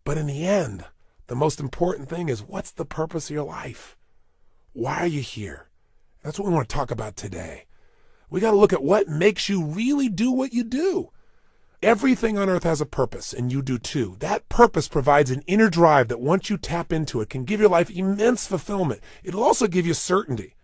But in the end, the most important thing is, what's the purpose of your life? Why are you here? That's what we want to talk about today. We got to look at what makes you really do what you do. Everything on earth has a purpose, and you do too. That purpose provides an inner drive that once you tap into it can give your life immense fulfillment. It'll also give you certainty.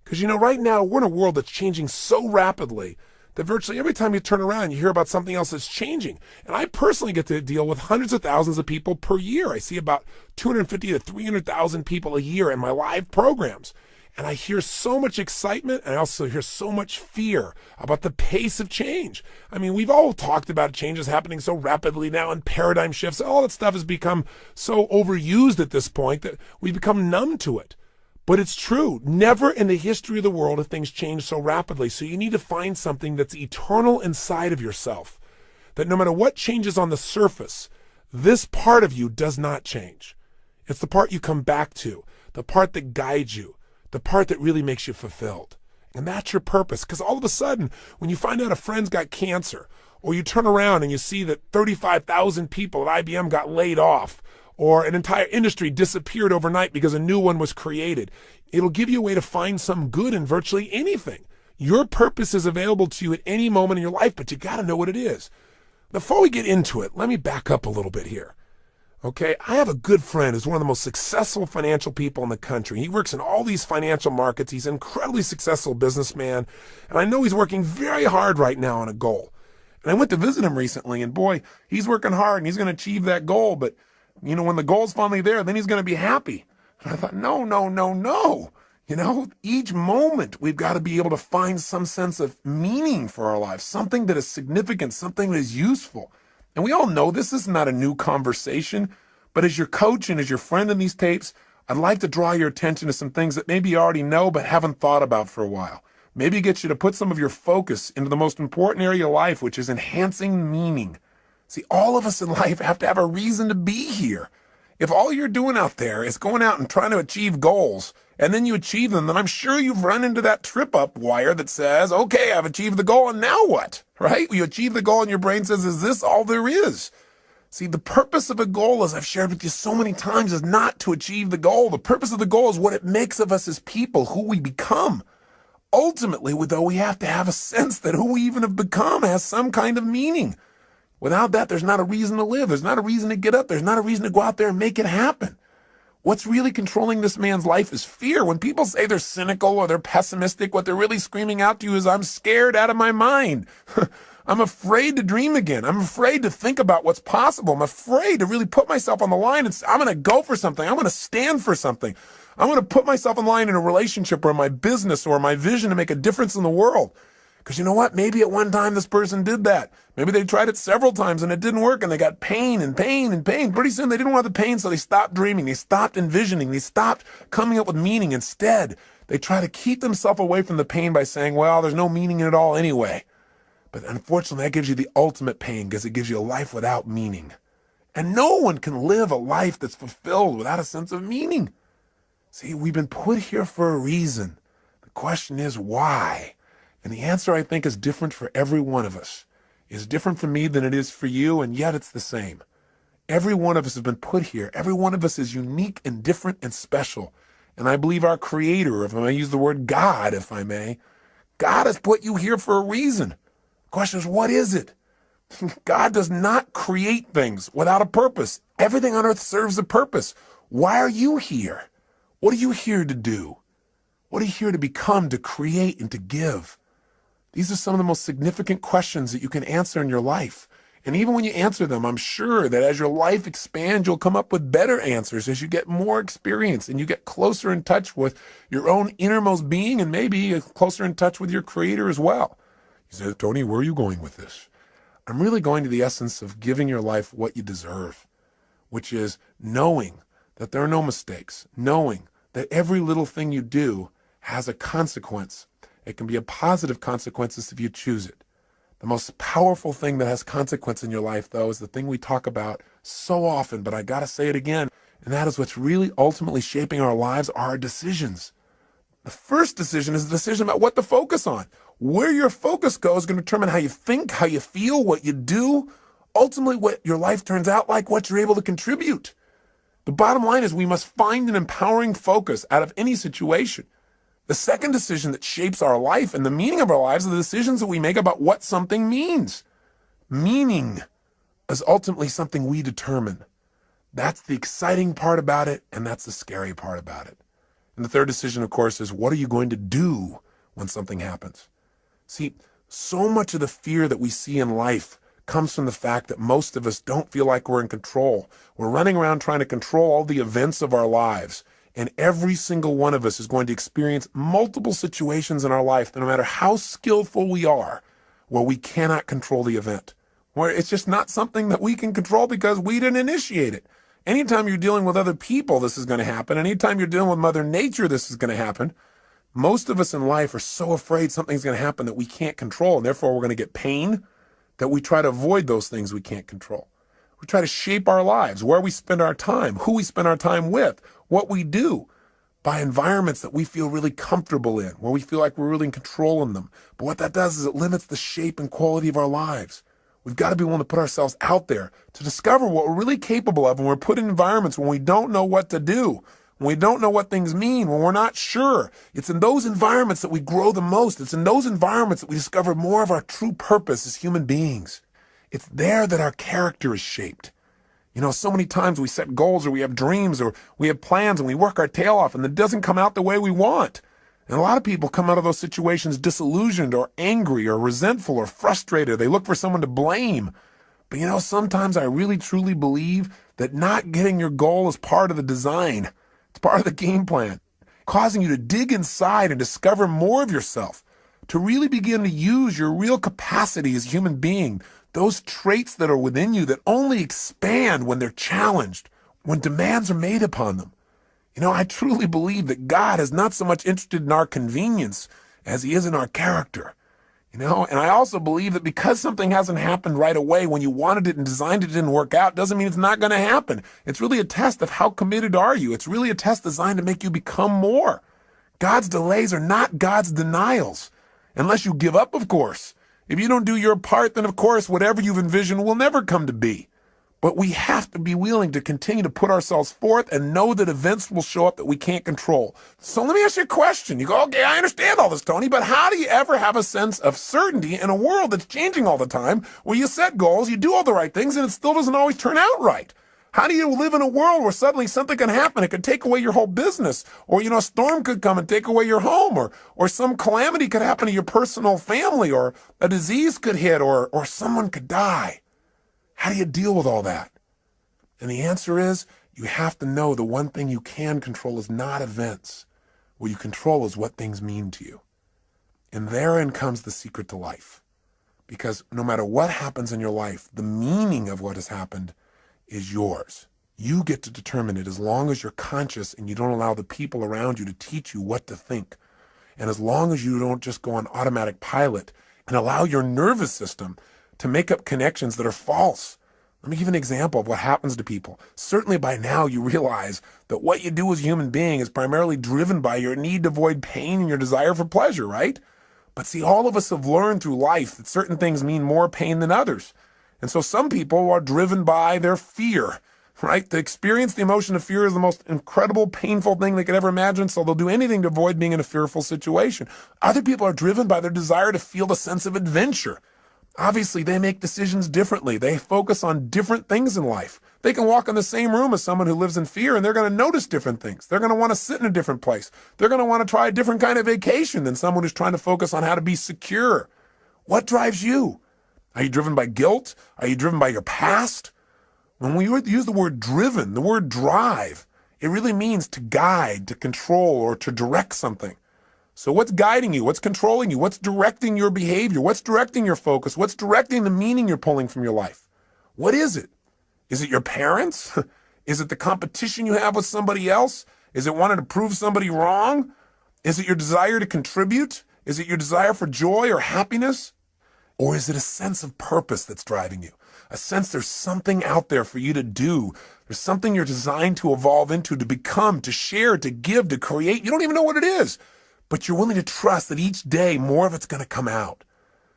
Because right now we're in a world that's changing so rapidly that virtually every time you turn around, you hear about something else that's changing. And I personally get to deal with hundreds of thousands of people per year. I see about 250 to 300,000 people a year in my live programs. And I hear so much excitement, and I also hear so much fear about the pace of change. I mean, we've all talked about changes happening so rapidly now and paradigm shifts. All that stuff has become so overused at this point that we've become numb to it. But it's true. Never in the history of the world have things changed so rapidly. So you need to find something that's eternal inside of yourself, that no matter what changes on the surface, this part of you does not change. It's the part you come back to, the part that guides you, the part that really makes you fulfilled. And that's your purpose. Because all of a sudden, when you find out a friend's got cancer, or you turn around and you see that 35,000 people at IBM got laid off, or an entire industry disappeared overnight because a new one was created, it'll give you a way to find some good in virtually anything. Your purpose is available to you at any moment in your life, but you got to know what it is. Before we get into it, let me back up a little bit here. Okay, I have a good friend who's one of the most successful financial people in the country. He works in all these financial markets. He's an incredibly successful businessman, and I know he's working very hard right now on a goal. And I went to visit him recently, and boy, he's working hard, and he's going to achieve that goal, but when the goal's finally there, then he's going to be happy. And I thought, no. Each moment we've got to be able to find some sense of meaning for our lives, something that is significant, something that is useful. And we all know this is not a new conversation, but as your coach and as your friend in these tapes, I'd like to draw your attention to some things that maybe you already know but haven't thought about for a while. Maybe get you to put some of your focus into the most important area of life, which is enhancing meaning. See, all of us in life have to have a reason to be here. If all you're doing out there is going out and trying to achieve goals, and then you achieve them, then I'm sure you've run into that trip-up wire that says, okay, I've achieved the goal, and now what? Right? You achieve the goal, and your brain says, is this all there is? See, the purpose of a goal, as I've shared with you so many times, is not to achieve the goal. The purpose of the goal is what it makes of us as people, who we become. Ultimately, though, we have to have a sense that who we even have become has some kind of meaning. Without that, there's not a reason to live. There's not a reason to get up. There's not a reason to go out there and make it happen. What's really controlling this man's life is fear. When people say they're cynical or they're pessimistic, what they're really screaming out to you is, I'm scared out of my mind. I'm afraid to dream again. I'm afraid to think about what's possible. I'm afraid to really put myself on the line and say, I'm going to go for something. I'm going to stand for something. I'm going to put myself on the line in a relationship or in my business or my vision to make a difference in the world. Because you know what? Maybe at one time this person did that. Maybe they tried it several times and it didn't work and they got pain and pain and pain. Pretty soon they didn't want the pain, so they stopped dreaming. They stopped envisioning. They stopped coming up with meaning. Instead, they try to keep themselves away from the pain by saying, well, there's no meaning in it all anyway. But unfortunately, that gives you the ultimate pain because it gives you a life without meaning. And no one can live a life that's fulfilled without a sense of meaning. See, we've been put here for a reason. The question is why? And the answer, I think, is different for every one of us. It's different for me than it is for you, and yet it's the same. Every one of us has been put here. Every one of us is unique and different and special. And I believe our Creator, if I may use the word God, if I may, God has put you here for a reason. The question is, what is it? God does not create things without a purpose. Everything on earth serves a purpose. Why are you here? What are you here to do? What are you here to become, to create, and to give? These are some of the most significant questions that you can answer in your life. And even when you answer them, I'm sure that as your life expands, you'll come up with better answers as you get more experience and you get closer in touch with your own innermost being and maybe closer in touch with your Creator as well. You say, Tony, where are you going with this? I'm really going to the essence of giving your life what you deserve, which is knowing that there are no mistakes, knowing that every little thing you do has a consequence. It can be a positive consequences if you choose it. The most powerful thing that has consequence in your life, though, is the thing we talk about so often, but I got to say it again, and that is what's really ultimately shaping our lives are our decisions. The first decision is the decision about what to focus on. Where your focus goes is going to determine how you think, how you feel, what you do. ultimately what your life turns out like, what you're able to contribute. The bottom line is we must find an empowering focus out of any situation. The second decision that shapes our life and the meaning of our lives are the decisions that we make about what something means. Meaning is ultimately something we determine. That's the exciting part about it, and that's the scary part about it. And the third decision, of course, is what are you going to do when something happens? See, so much of the fear that we see in life comes from the fact that most of us don't feel like we're in control. We're running around trying to control all the events of our lives. And every single one of us is going to experience multiple situations in our life, no matter how skillful we are, where we cannot control the event, where it's just not something that we can control because we didn't initiate it. Anytime you're dealing with other people, this is going to happen. Anytime you're dealing with Mother Nature, this is going to happen. Most of us in life are so afraid something's going to happen that we can't control, and therefore we're going to get pain, that we try to avoid those things we can't control. We try to shape our lives, where we spend our time, who we spend our time with, what we do, by environments that we feel really comfortable in, where we feel like we're really in control in them. But what that does is it limits the shape and quality of our lives. We've got to be willing to put ourselves out there to discover what we're really capable of when we're put in environments when we don't know what to do, when we don't know what things mean, when we're not sure. It's in those environments that we grow the most. It's in those environments that we discover more of our true purpose as human beings. It's there that our character is shaped. You know, so many times we set goals or we have dreams or we have plans and we work our tail off and it doesn't come out the way we want. And a lot of people come out of those situations disillusioned or angry or resentful or frustrated. They look for someone to blame. But you know, sometimes I really truly believe that not getting your goal is part of the design. It's part of the game plan, causing you to dig inside and discover more of yourself, to really begin to use your real capacity as a human being, those traits that are within you that only expand when they're challenged, when demands are made upon them. You know, I truly believe that God is not so much interested in our convenience as he is in our character. You know, and I also believe that because something hasn't happened right away when you wanted it and designed it didn't work out, doesn't mean it's not going to happen. It's really a test of how committed are you. It's really a test designed to make you become more. God's delays are not God's denials, unless you give up, of course. If you don't do your part, then of course, whatever you've envisioned will never come to be. But we have to be willing to continue to put ourselves forth and know that events will show up that we can't control. So let me ask you a question. You go, okay, I understand all this, Tony, but how do you ever have a sense of certainty in a world that's changing all the time, where you set goals, you do all the right things, and it still doesn't always turn out right? How do you live in a world where suddenly something can happen? It could take away your whole business, or, you know, a storm could come and take away your home, or some calamity could happen to your personal family, or a disease could hit, or someone could die. How do you deal with all that? And the answer is, you have to know the one thing you can control is not events. What you control is what things mean to you. And therein comes the secret to life. Because no matter what happens in your life, the meaning of what has happened is yours. You get to determine it as long as you're conscious and you don't allow the people around you to teach you what to think. And as long as you don't just go on automatic pilot and allow your nervous system to make up connections that are false. Let me give an example of what happens to people. Certainly by now you realize that what you do as a human being is primarily driven by your need to avoid pain and your desire for pleasure, right? But see, all of us have learned through life that certain things mean more pain than others. And so some people are driven by their fear, right? To experience the emotion of fear is the most incredible, painful thing they could ever imagine, so they'll do anything to avoid being in a fearful situation. Other people are driven by their desire to feel the sense of adventure. Obviously, they make decisions differently. They focus on different things in life. They can walk in the same room as someone who lives in fear, and they're going to notice different things. They're going to want to sit in a different place. They're going to want to try a different kind of vacation than someone who's trying to focus on how to be secure. What drives you? Are you driven by guilt? Are you driven by your past? When we use the word driven, the word drive, it really means to guide, to control, or to direct something. So what's guiding you? What's controlling you? What's directing your behavior? What's directing your focus? What's directing the meaning you're pulling from your life? What is it? Is it your parents? Is it the competition you have with somebody else? Is it wanting to prove somebody wrong? Is it your desire to contribute? Is it your desire for joy or happiness? Or is it a sense of purpose that's driving you? A sense there's something out there for you to do. There's something you're designed to evolve into, to become, to share, to give, to create. You don't even know what it is. But you're willing to trust that each day more of it's going to come out.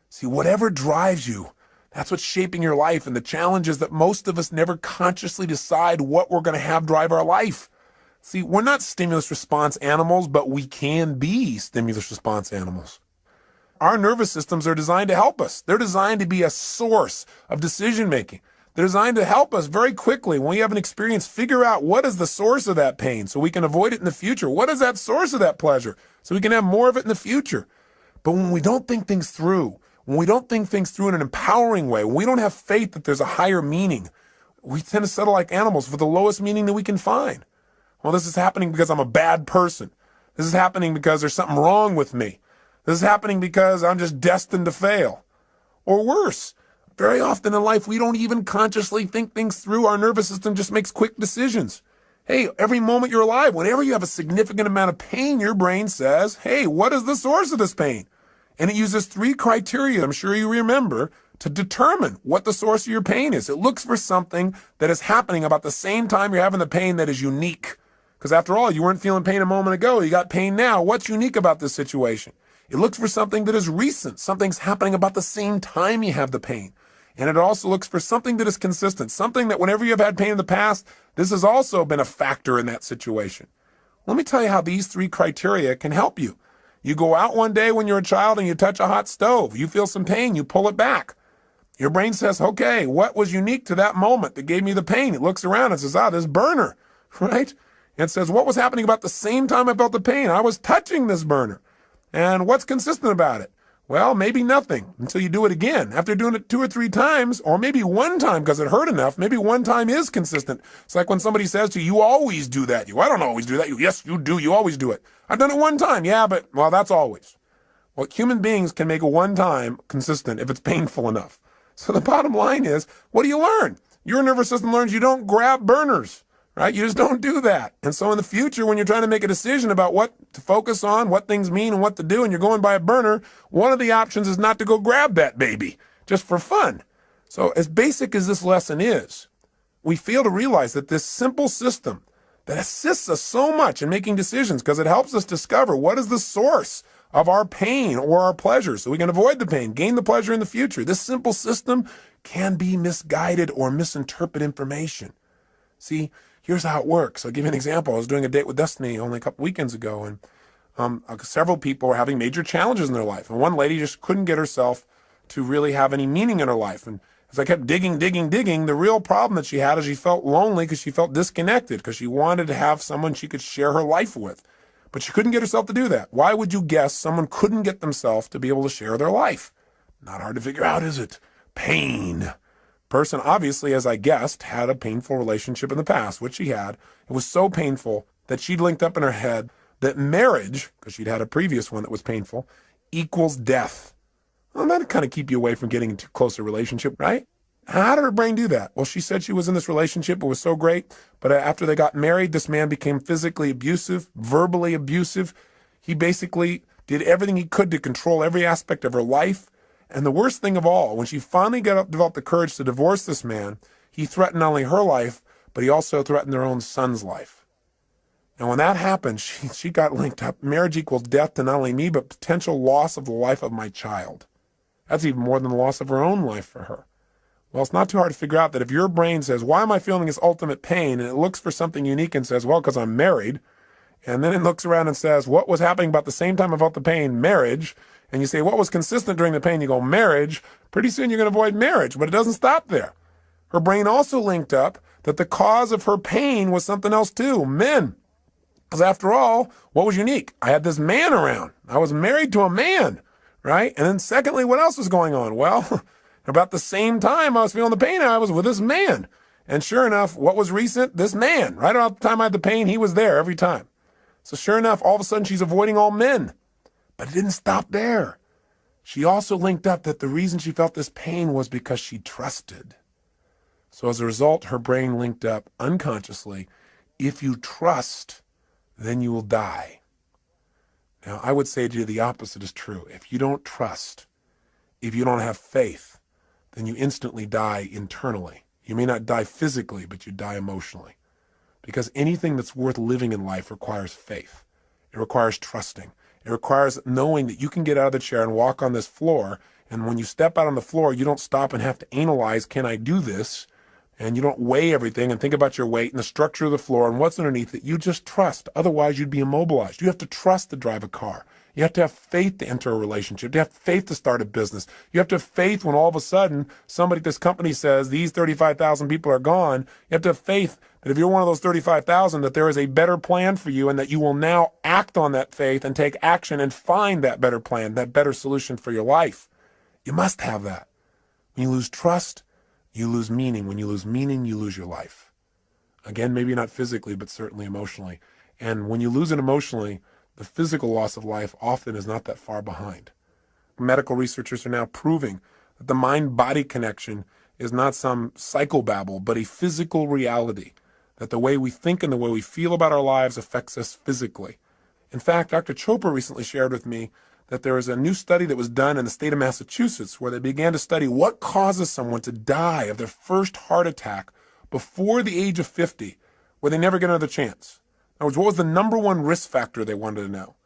See, whatever drives you, That's what's shaping your life. And the challenge is that most of us never consciously decide what we're going to have drive our life. See, we're not stimulus response animals, but we can be stimulus response animals. Our nervous systems are designed to help us. They're designed to be a source of decision making. They're designed to help us very quickly when we have an experience, figure out what is the source of that pain so we can avoid it in the future. What is that source of that pleasure so we can have more of it in the future? But when we don't think things through, when we don't think things through in an empowering way, when we don't have faith that there's a higher meaning, we tend to settle like animals for the lowest meaning that we can find. Well, this is happening because I'm a bad person. This is happening because there's something wrong with me. This is happening because I'm just destined to fail. Or worse, very often in life, we don't even consciously think things through. Our nervous system just makes quick decisions. Hey, every moment you're alive, whenever you have a significant amount of pain, your brain says, hey, what is the source of this pain? And it uses 3 criteria, I'm sure you remember, to determine what the source of your pain is. It looks for something that is happening about the same time you're having the pain that is unique. Because after all, you weren't feeling pain a moment ago. You got pain now. What's unique about this situation? It looks for something that is recent. Something's happening about the same time you have the pain. And it also looks for something that is consistent. Something that whenever you've had pain in the past, this has also been a factor in that situation. Let me tell you how these 3 criteria can help you. You go out one day when you're a child and you touch a hot stove. You feel some pain. You pull it back. Your brain says, okay, what was unique to that moment that gave me the pain? It looks around and says, this burner, right? And says, what was happening about the same time I felt the pain? I was touching this burner. And what's consistent about it? Well, maybe nothing until you do it again. After doing it 2 or 3 times, or maybe one time because it hurt enough, maybe one time is consistent. It's like when somebody says to you, you always do that. I don't always do that. Yes, you do. You always do it. I've done it one time. Yeah, but, well, that's always. Well, human beings can make a one time consistent if it's painful enough. So the bottom line is, what do you learn? Your nervous system learns you don't grab burners, right? You just don't do that. And so in the future, when you're trying to make a decision about what to focus on, what things mean and what to do, and you're going by a burner, one of the options is not to go grab that baby just for fun. So as basic as this lesson is, we fail to realize that this simple system that assists us so much in making decisions because it helps us discover what is the source of our pain or our pleasure so we can avoid the pain, gain the pleasure in the future. This simple system can be misguided or misinterpret information. See, here's how it works. I'll give you an example. I was doing a date with Destiny only a couple weekends ago, and several people were having major challenges in their life. And one lady just couldn't get herself to really have any meaning in her life. And as I kept digging, the real problem that she had is she felt lonely because she felt disconnected because she wanted to have someone she could share her life with. But she couldn't get herself to do that. Why would you guess someone couldn't get themselves to be able to share their life? Not hard to figure out, is it? Pain. Person obviously, as I guessed, had a painful relationship in the past, which she had. It was so painful that she'd linked up in her head that marriage, because she'd had a previous one that was painful, equals death. Well, that'd kind of keep you away from getting into a closer relationship, right? How did her brain do that? Well, she said she was in this relationship. It was so great. But after they got married, this man became physically abusive, verbally abusive. He basically did everything he could to control every aspect of her life. And the worst thing of all, when she finally developed the courage to divorce this man, he threatened not only her life, but he also threatened their own son's life. And when that happened, she got linked up. Marriage equals death to not only me, but potential loss of the life of my child. That's even more than the loss of her own life for her. Well, it's not too hard to figure out that if your brain says, why am I feeling this ultimate pain? And it looks for something unique and says, well, because I'm married. And then it looks around and says, what was happening about the same time I felt the pain? Marriage. And you say, what was consistent during the pain? You go, marriage. Pretty soon you're going to avoid marriage, but it doesn't stop there. Her brain also linked up that the cause of her pain was something else too, men. Because after all, what was unique? I had this man around. I was married to a man, right? And then secondly, what else was going on? Well, about the same time I was feeling the pain, I was with this man. And sure enough, what was recent? This man. Right about the time I had the pain, he was there every time. So sure enough, all of a sudden she's avoiding all men. But it didn't stop there. She also linked up that the reason she felt this pain was because she trusted. So as a result, her brain linked up unconsciously, if you trust, then you will die. Now, I would say to you the opposite is true. If you don't trust, if you don't have faith, then you instantly die internally. You may not die physically, but you die emotionally. Because anything that's worth living in life requires faith. It requires trusting. It requires knowing that you can get out of the chair and walk on this floor And when you step out on the floor, you don't stop and have to analyze, can I do this? And you don't weigh everything and think about your weight and the structure of the floor and what's underneath it. You just trust. Otherwise, you'd be immobilized. You have to trust to drive a car. You have to have faith to enter a relationship. You have faith to start a business. You have to have faith when all of a sudden somebody at this company says these 35,000 people are gone. You have to have faith that if you're one of those 35,000, that there is a better plan for you and that you will now act on that faith and take action and find that better plan, that better solution for your life. You must have that. When you lose trust, you lose meaning. When you lose meaning, you lose your life. Again, maybe not physically, but certainly emotionally. And when you lose it emotionally, the physical loss of life often is not that far behind. Medical researchers are now proving that the mind-body connection is not some psychobabble, but a physical reality, that the way we think and the way we feel about our lives affects us physically. In fact, Dr. Chopra recently shared with me that there is a new study that was done in the state of Massachusetts where they began to study what causes someone to die of their first heart attack before the age of 50, where they never get another chance. In other words, what was the number one risk factor they wanted to know?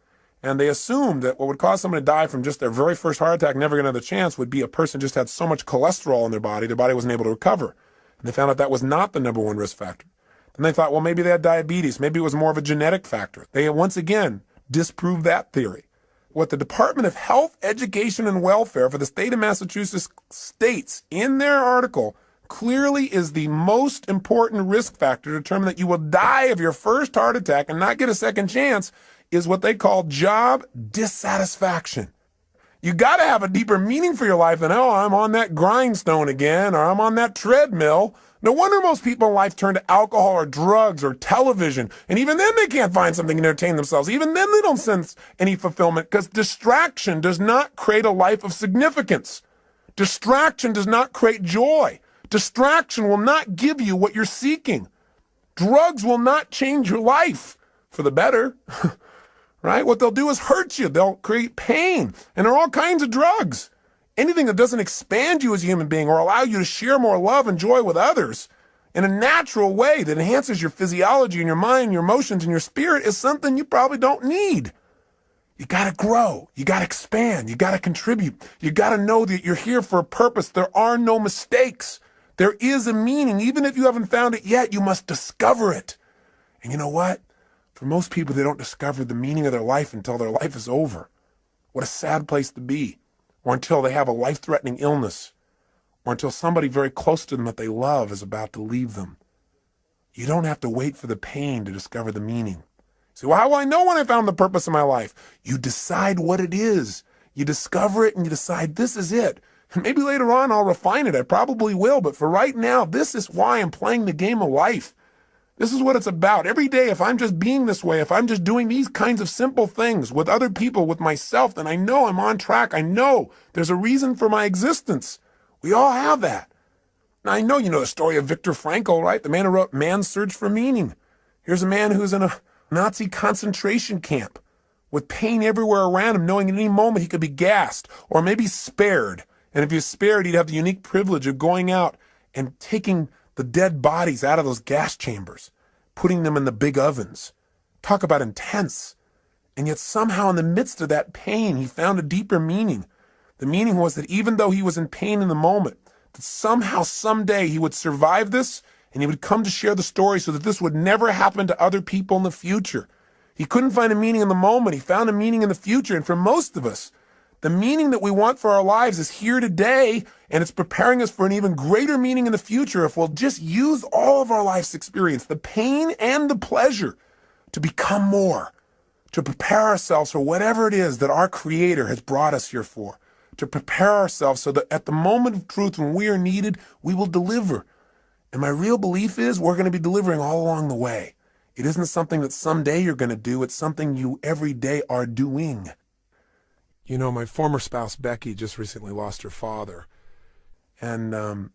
And they assumed that what would cause someone to die from just their very first heart attack, never get another chance, would be a person just had so much cholesterol in their body wasn't able to recover. And they found out that was not the number one risk factor. Then they thought, well, maybe they had diabetes. Maybe it was more of a genetic factor. They once again disproved that theory. What the Department of Health, Education, and Welfare for the state of Massachusetts states in their article clearly is the most important risk factor to determine that you will die of your first heart attack and not get a second chance is what they call job dissatisfaction. You got to have a deeper meaning for your life than, oh, I'm on that grindstone again, or I'm on that treadmill. No wonder most people in life turn to alcohol or drugs or television. And even then they can't find something to entertain themselves. Even then they don't sense any fulfillment because distraction does not create a life of significance. Distraction does not create joy. Distraction will not give you what you're seeking. Drugs will not change your life for the better. Right? What they'll do is hurt you. They'll create pain. And there are all kinds of drugs. Anything that doesn't expand you as a human being or allow you to share more love and joy with others in a natural way that enhances your physiology and your mind, your emotions, and your spirit is something you probably don't need. You got to grow. You got to expand. You got to contribute. You got to know that you're here for a purpose. There are no mistakes. There is a meaning. Even if you haven't found it yet, you must discover it. And you know what? For most people, they don't discover the meaning of their life until their life is over. What a sad place to be. Or until they have a life-threatening illness. Or until somebody very close to them that they love is about to leave them. You don't have to wait for the pain to discover the meaning. So, well, how will I know when I found the purpose of my life? You decide what it is. You discover it and you decide this is it. And maybe later on I'll refine it. I probably will. But for right now, this is why I'm playing the game of life. This is what it's about. Every day, if I'm just being this way, if I'm just doing these kinds of simple things with other people, with myself, then I know I'm on track. I know there's a reason for my existence. We all have that. Now, I know you know the story of Viktor Frankl, right? The man who wrote Man's Search for Meaning. Here's a man who's in a Nazi concentration camp with pain everywhere around him, knowing at any moment he could be gassed or maybe spared. And if he was spared, he'd have the unique privilege of going out and taking the dead bodies out of those gas chambers, putting them in the big ovens. Talk about intense. And yet somehow in the midst of that pain, he found a deeper meaning. The meaning was that even though he was in pain in the moment, that somehow, someday he would survive this and he would come to share the story so that this would never happen to other people in the future. He couldn't find a meaning in the moment. He found a meaning in the future. And for most of us, the meaning that we want for our lives is here today, and it's preparing us for an even greater meaning in the future if we'll just use all of our life's experience, the pain and the pleasure, to become more, to prepare ourselves for whatever it is that our Creator has brought us here for, to prepare ourselves so that at the moment of truth when we are needed, we will deliver. And my real belief is we're going to be delivering all along the way. It isn't something that someday you're going to do. It's something you every day are doing. You know, my former spouse, Becky, just recently lost her father. And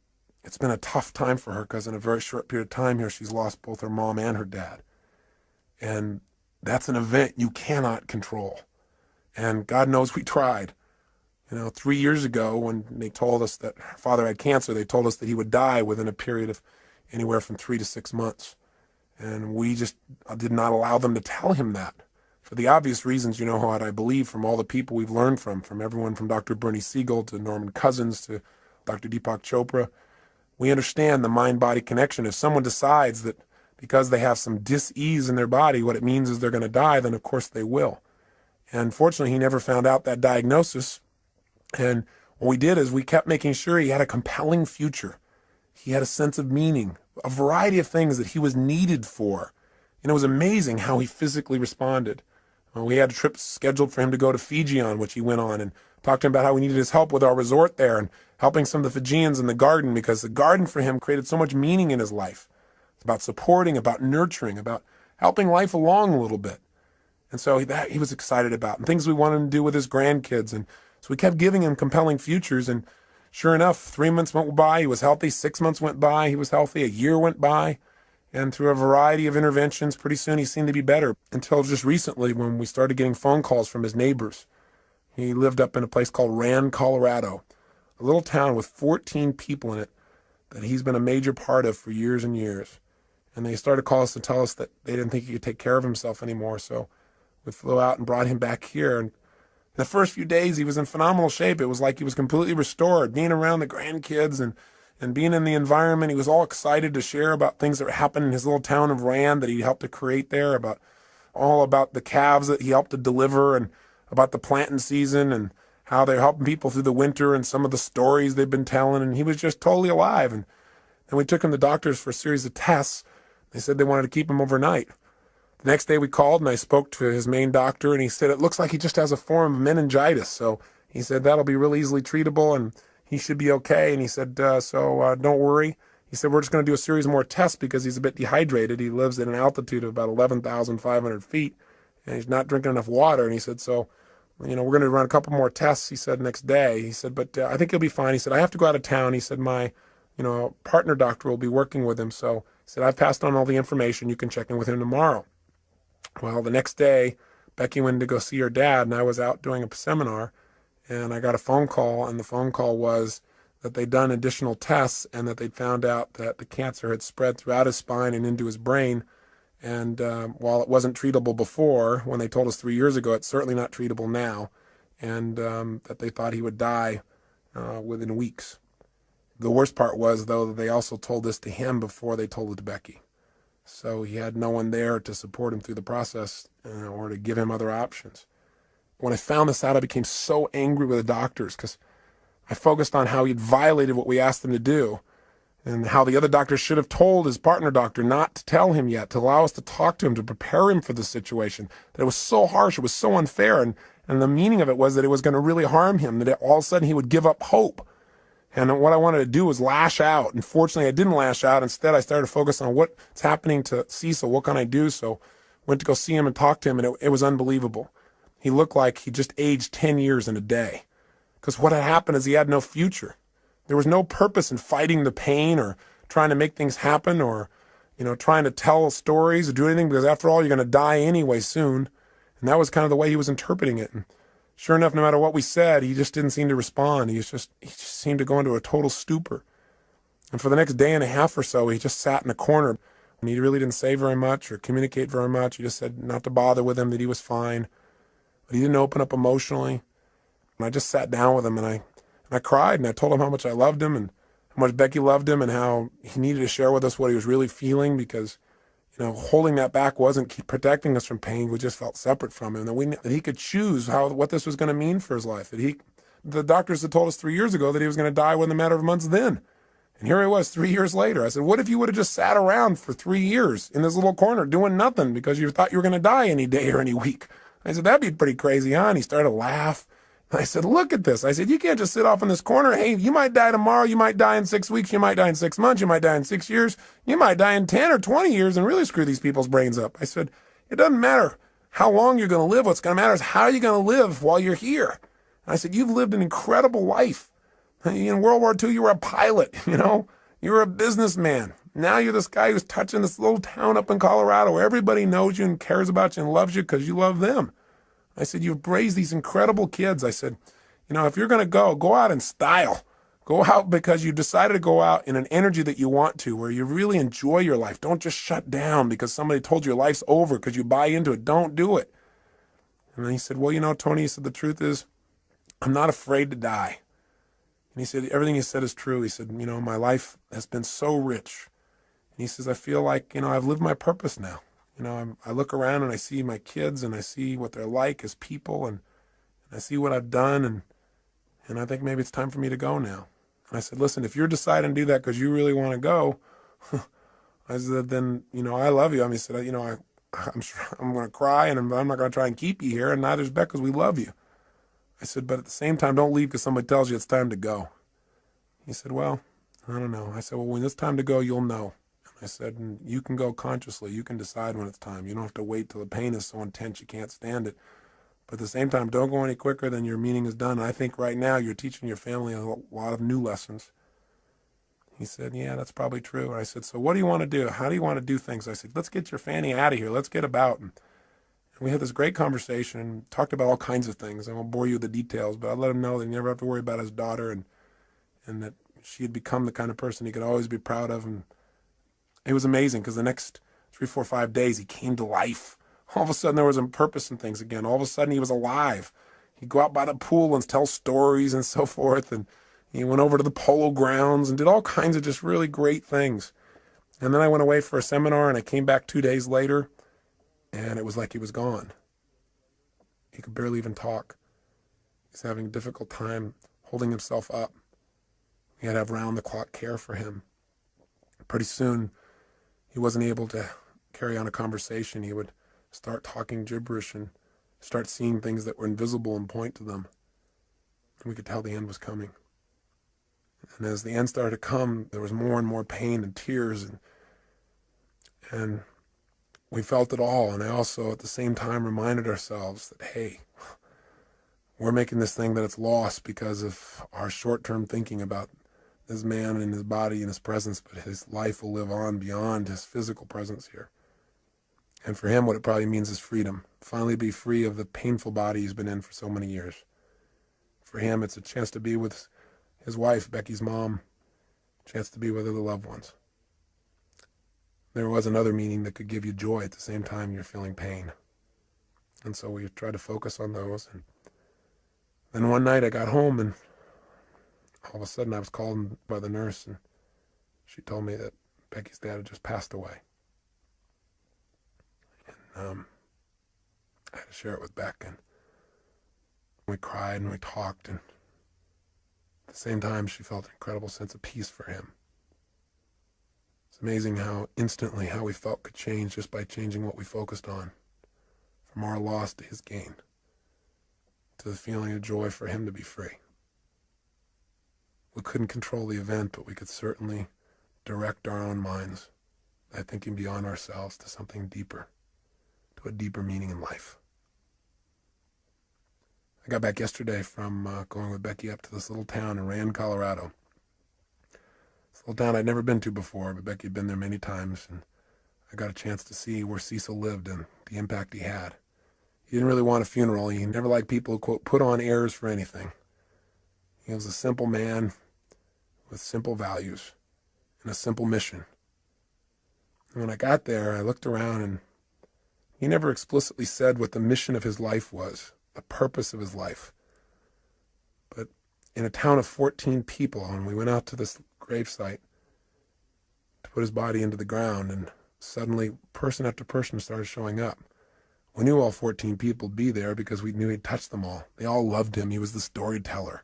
it's been a tough time for her because in a very short period of time here, she's lost both her mom and her dad. And that's an event you cannot control. And God knows we tried. You know, 3 years ago when they told us that her father had cancer, they told us that he would die within a period of anywhere from 3 to 6 months. And we just did not allow them to tell him that. for the obvious reasons, you know what I believe from all the people we've learned from everyone from Dr. Bernie Siegel to Norman Cousins to Dr. Deepak Chopra. We understand the mind-body connection. If someone decides that because they have some dis-ease in their body, what it means is they're going to die, then of course they will. And fortunately, he never found out that diagnosis. And what we did is we kept making sure he had a compelling future. He had a sense of meaning, a variety of things that he was needed for. And it was amazing how he physically responded. We had a trip scheduled for him to go to Fiji on, which he went on, and talked to him about how we needed his help with our resort there and helping some of the Fijians in the garden, because the garden for him created so much meaning in his life. It's about supporting, about nurturing, about helping life along a little bit. And so that he was excited about, and things we wanted him to do with his grandkids. And so we kept giving him compelling futures. And sure enough, 3 months went by, he was healthy. 6 months went by, he was healthy. A year went by. And through a variety of interventions, pretty soon he seemed to be better, until just recently when we started getting phone calls from his neighbors. He lived up in a place called Rand, Colorado, a little town with 14 people in it that he's been a major part of for years and years. And they started to call us to tell us that they didn't think he could take care of himself anymore. So we flew out and brought him back here. And in the first few days, he was in phenomenal shape. It was like he was completely restored, being around the grandkids and being in the environment. He was all excited to share about things that happened in his little town of Rand that he helped to create there, about the calves that he helped to deliver, and about the planting season and how they're helping people through the winter and some of the stories they've been telling. And he was just totally alive. And then we took him to doctors for a series of tests. They said they wanted to keep him overnight. The next day we called and I spoke to his main doctor, and he said it looks like he just has a form of meningitis. So he said that'll be real easily treatable and he should be okay. And he said, don't worry. He said, we're just going to do a series more tests because he's a bit dehydrated. He lives at an altitude of about 11,500 feet and he's not drinking enough water. And he said, so, we're going to run a couple more tests, he said, next day. He said, but I think he'll be fine. He said, I have to go out of town. He said, my, partner doctor will be working with him. So he said, I've passed on all the information. You can check in with him tomorrow. Well, the next day, Becky went to go see her dad, and I was out doing a seminar, and I got a phone call, and the phone call was that they'd done additional tests and that they'd found out that the cancer had spread throughout his spine and into his brain. And while it wasn't treatable before, when they told us 3 years ago, it's certainly not treatable now, and that they thought he would die within weeks. The worst part was, though, that they also told this to him before they told it to Becky. So he had no one there to support him through the process or to give him other options. When I found this out, I became so angry with the doctors because I focused on how he'd violated what we asked them to do and how the other doctors should have told his partner doctor not to tell him yet, to allow us to talk to him, to prepare him for the situation, that it was so harsh, it was so unfair, and the meaning of it was that it was going to really harm him, that all of a sudden he would give up hope. And what I wanted to do was lash out. And fortunately, I didn't lash out. Instead, I started to focus on what's happening to Cecil. What can I do? So went to go see him and talk to him, and it was unbelievable. He looked like he just aged 10 years in a day. Because what had happened is he had no future. There was no purpose in fighting the pain or trying to make things happen or, trying to tell stories or do anything, because after all, you're going to die anyway soon. And that was kind of the way he was interpreting it. And sure enough, no matter what we said, he just didn't seem to respond. He just seemed to go into a total stupor. And for the next day and a half or so, he just sat in a corner. And he really didn't say very much or communicate very much. He just said not to bother with him, that he was fine. But he didn't open up emotionally. And I just sat down with him and I cried, and I told him how much I loved him and how much Becky loved him and how he needed to share with us what he was really feeling, because holding that back wasn't protecting us from pain. We just felt separate from him. That he could choose what this was going to mean for his life. The doctors had told us 3 years ago that he was going to die within a matter of months then. And here he was 3 years later. I said, what if you would have just sat around for 3 years in this little corner doing nothing because you thought you were going to die any day or any week? I said, that'd be pretty crazy, huh? And he started to laugh. I said, look at this. I said, you can't just sit off in this corner. Hey, you might die tomorrow. You might die in 6 weeks. You might die in 6 months. You might die in 6 years. You might die in 10 or 20 years and really screw these people's brains up. I said, it doesn't matter how long you're going to live. What's going to matter is how you're going to live while you're here. I said, you've lived an incredible life. In World War II, you were a pilot, You were a businessman. Now you're this guy who's touching this little town up in Colorado where everybody knows you and cares about you and loves you because you love them. I said, you've raised these incredible kids. I said, if you're going to go out in style. Go out because you decided to go out in an energy that you want to, where you really enjoy your life. Don't just shut down because somebody told you your life's over because you buy into it. Don't do it. And then he said, well, Tony, he said, the truth is, I'm not afraid to die. And he said, everything you said is true. He said, my life has been so rich. And he says, I feel like, I've lived my purpose now. I look around and I see my kids and I see what they're like as people, and I see what I've done, and I think maybe it's time for me to go now. And I said, listen, if you're deciding to do that because you really want to go, I said, then, I love you. He said, I'm sure I'm going to cry, and I'm not going to try and keep you here, and neither's Beck, because we love you. I said, but at the same time, don't leave because somebody tells you it's time to go. He said, well, I don't know. I said, well, when it's time to go, you'll know. I said, and you can go consciously. You can decide when it's time. You don't have to wait till the pain is so intense you can't stand it. But at the same time, don't go any quicker than your meaning is done. And I think right now you're teaching your family a lot of new lessons. He said, yeah, that's probably true. And I said, so what do you want to do? How do you want to do things? I said, let's get your fanny out of here. Let's get about. And we had this great conversation and talked about all kinds of things. I won't bore you with the details, but I let him know that he never have to worry about his daughter, and that she had become the kind of person he could always be proud of. And it was amazing because the next 3, 4, 5 days, he came to life. All of a sudden, there was a purpose in things again. All of a sudden, he was alive. He'd go out by the pool and tell stories and so forth. And he went over to the polo grounds and did all kinds of just really great things. And then I went away for a seminar, and I came back 2 days later, and it was like he was gone. He could barely even talk. He's having a difficult time holding himself up. We had to have round-the-clock care for him. Pretty soon, he wasn't able to carry on a conversation. He would start talking gibberish and start seeing things that were invisible and point to them. And we could tell the end was coming. And as the end started to come, there was more and more pain and tears, and we felt it all. And I also, at the same time, reminded ourselves that, hey, we're making this thing that it's lost because of our short-term thinking about this man and his body and his presence, but his life will live on beyond his physical presence here. And for him, what it probably means is freedom. Finally be free of the painful body he's been in for so many years. For him, it's a chance to be with his wife, Becky's mom, a chance to be with other loved ones. There was another meaning that could give you joy at the same time you're feeling pain. And so we tried to focus on those. And then one night I got home, and all of a sudden I was called by the nurse, and she told me that Becky's dad had just passed away. And I had to share it with Beck, and we cried and we talked, and at the same time she felt an incredible sense of peace for him. It's amazing how instantly how we felt could change just by changing what we focused on, from our loss to his gain, to the feeling of joy for him to be free. We couldn't control the event, but we could certainly direct our own minds by thinking beyond ourselves to something deeper, to a deeper meaning in life. I got back yesterday from going with Becky up to this little town in Rand, Colorado. It's a little town I'd never been to before, but Becky had been there many times, and I got a chance to see where Cecil lived and the impact he had. He didn't really want a funeral. He never liked people who, quote, put on airs for anything. He was a simple man with simple values and a simple mission. And when I got there, I looked around, and he never explicitly said what the mission of his life was, the purpose of his life. But in a town of 14 people, and we went out to this gravesite to put his body into the ground, and suddenly person after person started showing up. We knew all 14 people would be there because we knew he'd touched them all. They all loved him. He was the storyteller.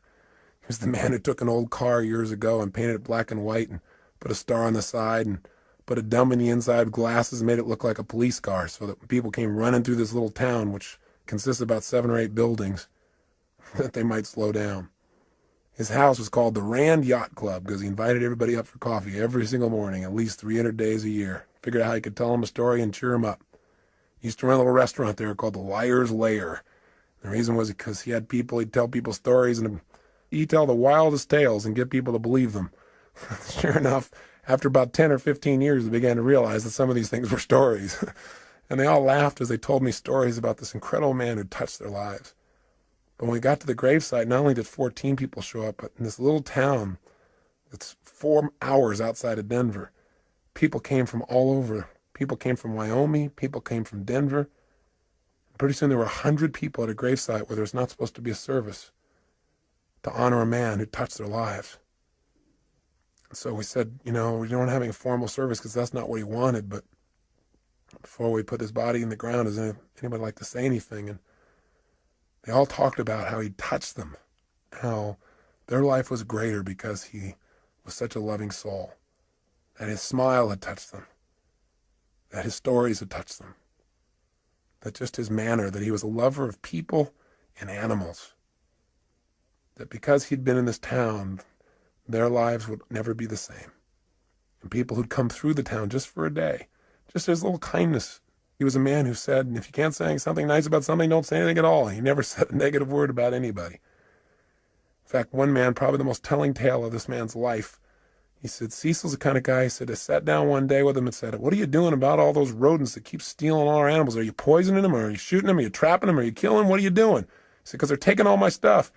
He was the man who took an old car years ago and painted it black and white and put a star on the side and put a dome in the inside with glasses and made it look like a police car, so that when people came running through this little town, which consists of about 7 or 8 buildings, that they might slow down. His house was called the Rand Yacht Club because he invited everybody up for coffee every single morning, at least 300 days a year. Figured out how he could tell them a story and cheer them up. He used to run a little restaurant there called the Liar's Lair. The reason was because he had people, he'd tell people stories, and he'd tell the wildest tales and get people to believe them. Sure enough, after about 10 or 15 years, they began to realize that some of these things were stories. And they all laughed as they told me stories about this incredible man who touched their lives. But when we got to the gravesite, not only did 14 people show up, but in this little town that's 4 hours outside of Denver, people came from all over. People came from Wyoming. People came from Denver. pretty soon there were 100 people at a gravesite where there's not supposed to be a service to honor a man who touched their lives. And so we said, we don't have a formal service because that's not what he wanted, but before we put his body in the ground, does anybody like to say anything? And they all talked about how he touched them, how their life was greater because he was such a loving soul, that his smile had touched them, that his stories had touched them, that just his manner, that he was a lover of people and animals, that because he'd been in this town, their lives would never be the same. And people who'd come through the town just for a day, just his little kindness. He was a man who said, if you can't say something nice about something, don't say anything at all. He never said a negative word about anybody. In fact, one man, probably the most telling tale of this man's life, he said, Cecil's the kind of guy, he said, I sat down one day with him and said, what are you doing about all those rodents that keep stealing all our animals? Are you poisoning them? Or are you shooting them? Are you trapping them? Are you killing them? What are you doing? He said, because they're taking all my stuff.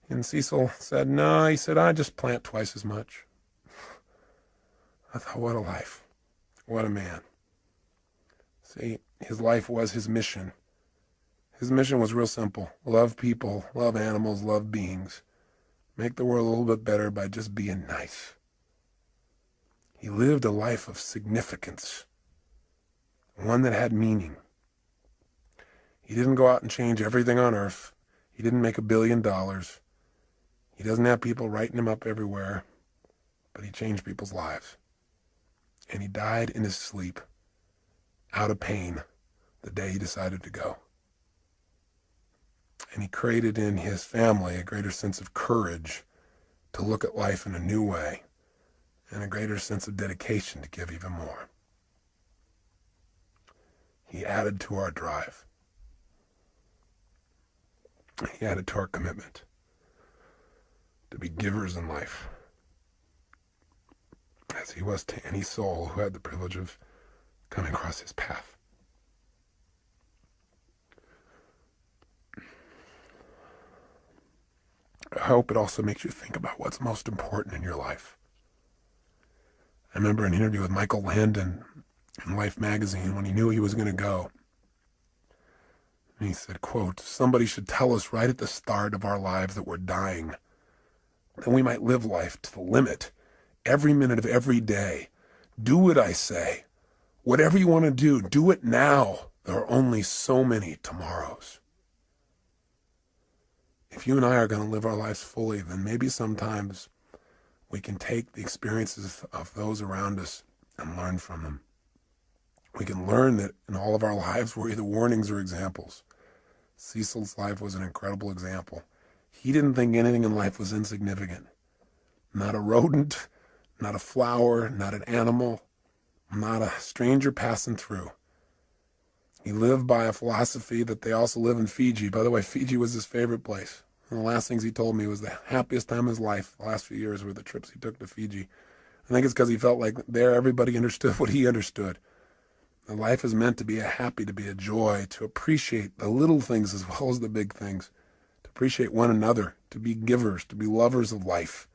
And Cecil said, no, he said, I just plant twice as much. I thought, what a life. What a man. See, his life was his mission. His mission was real simple. Love people, love animals, love beings. Make the world a little bit better by just being nice. He lived a life of significance, one that had meaning. He didn't go out and change everything on earth. He didn't make $1 billion. He doesn't have people writing him up everywhere, but he changed people's lives. And he died in his sleep, out of pain, the day he decided to go. And he created in his family a greater sense of courage to look at life in a new way, and a greater sense of dedication to give even more. He added to our drive. He added to our commitment to be givers in life, as he was to any soul who had the privilege of coming across his path. I hope it also makes you think about what's most important in your life. I remember an interview with Michael Landon in Life magazine when he knew he was going to go. And he said, quote, somebody should tell us right at the start of our lives that we're dying. Then we might live life to the limit, every minute of every day. Do what I say. Whatever you want to do it now. There are only so many tomorrows. If you and I are going to live our lives fully, then maybe sometimes we can take the experiences of those around us and learn from them. We can learn that in all of our lives we're either warnings or examples. Cecil's life was an incredible example. He didn't think anything in life was insignificant. Not a rodent, not a flower, not an animal, not a stranger passing through. He lived by a philosophy that they also live in Fiji. By the way, Fiji was his favorite place. One of the last things he told me was the happiest time of his life, the last few years, were the trips he took to Fiji. I think it's because he felt like there everybody understood what he understood. And life is meant to be a happy, to be a joy, to appreciate the little things as well as the big things, to appreciate one another, to be givers, to be lovers of life.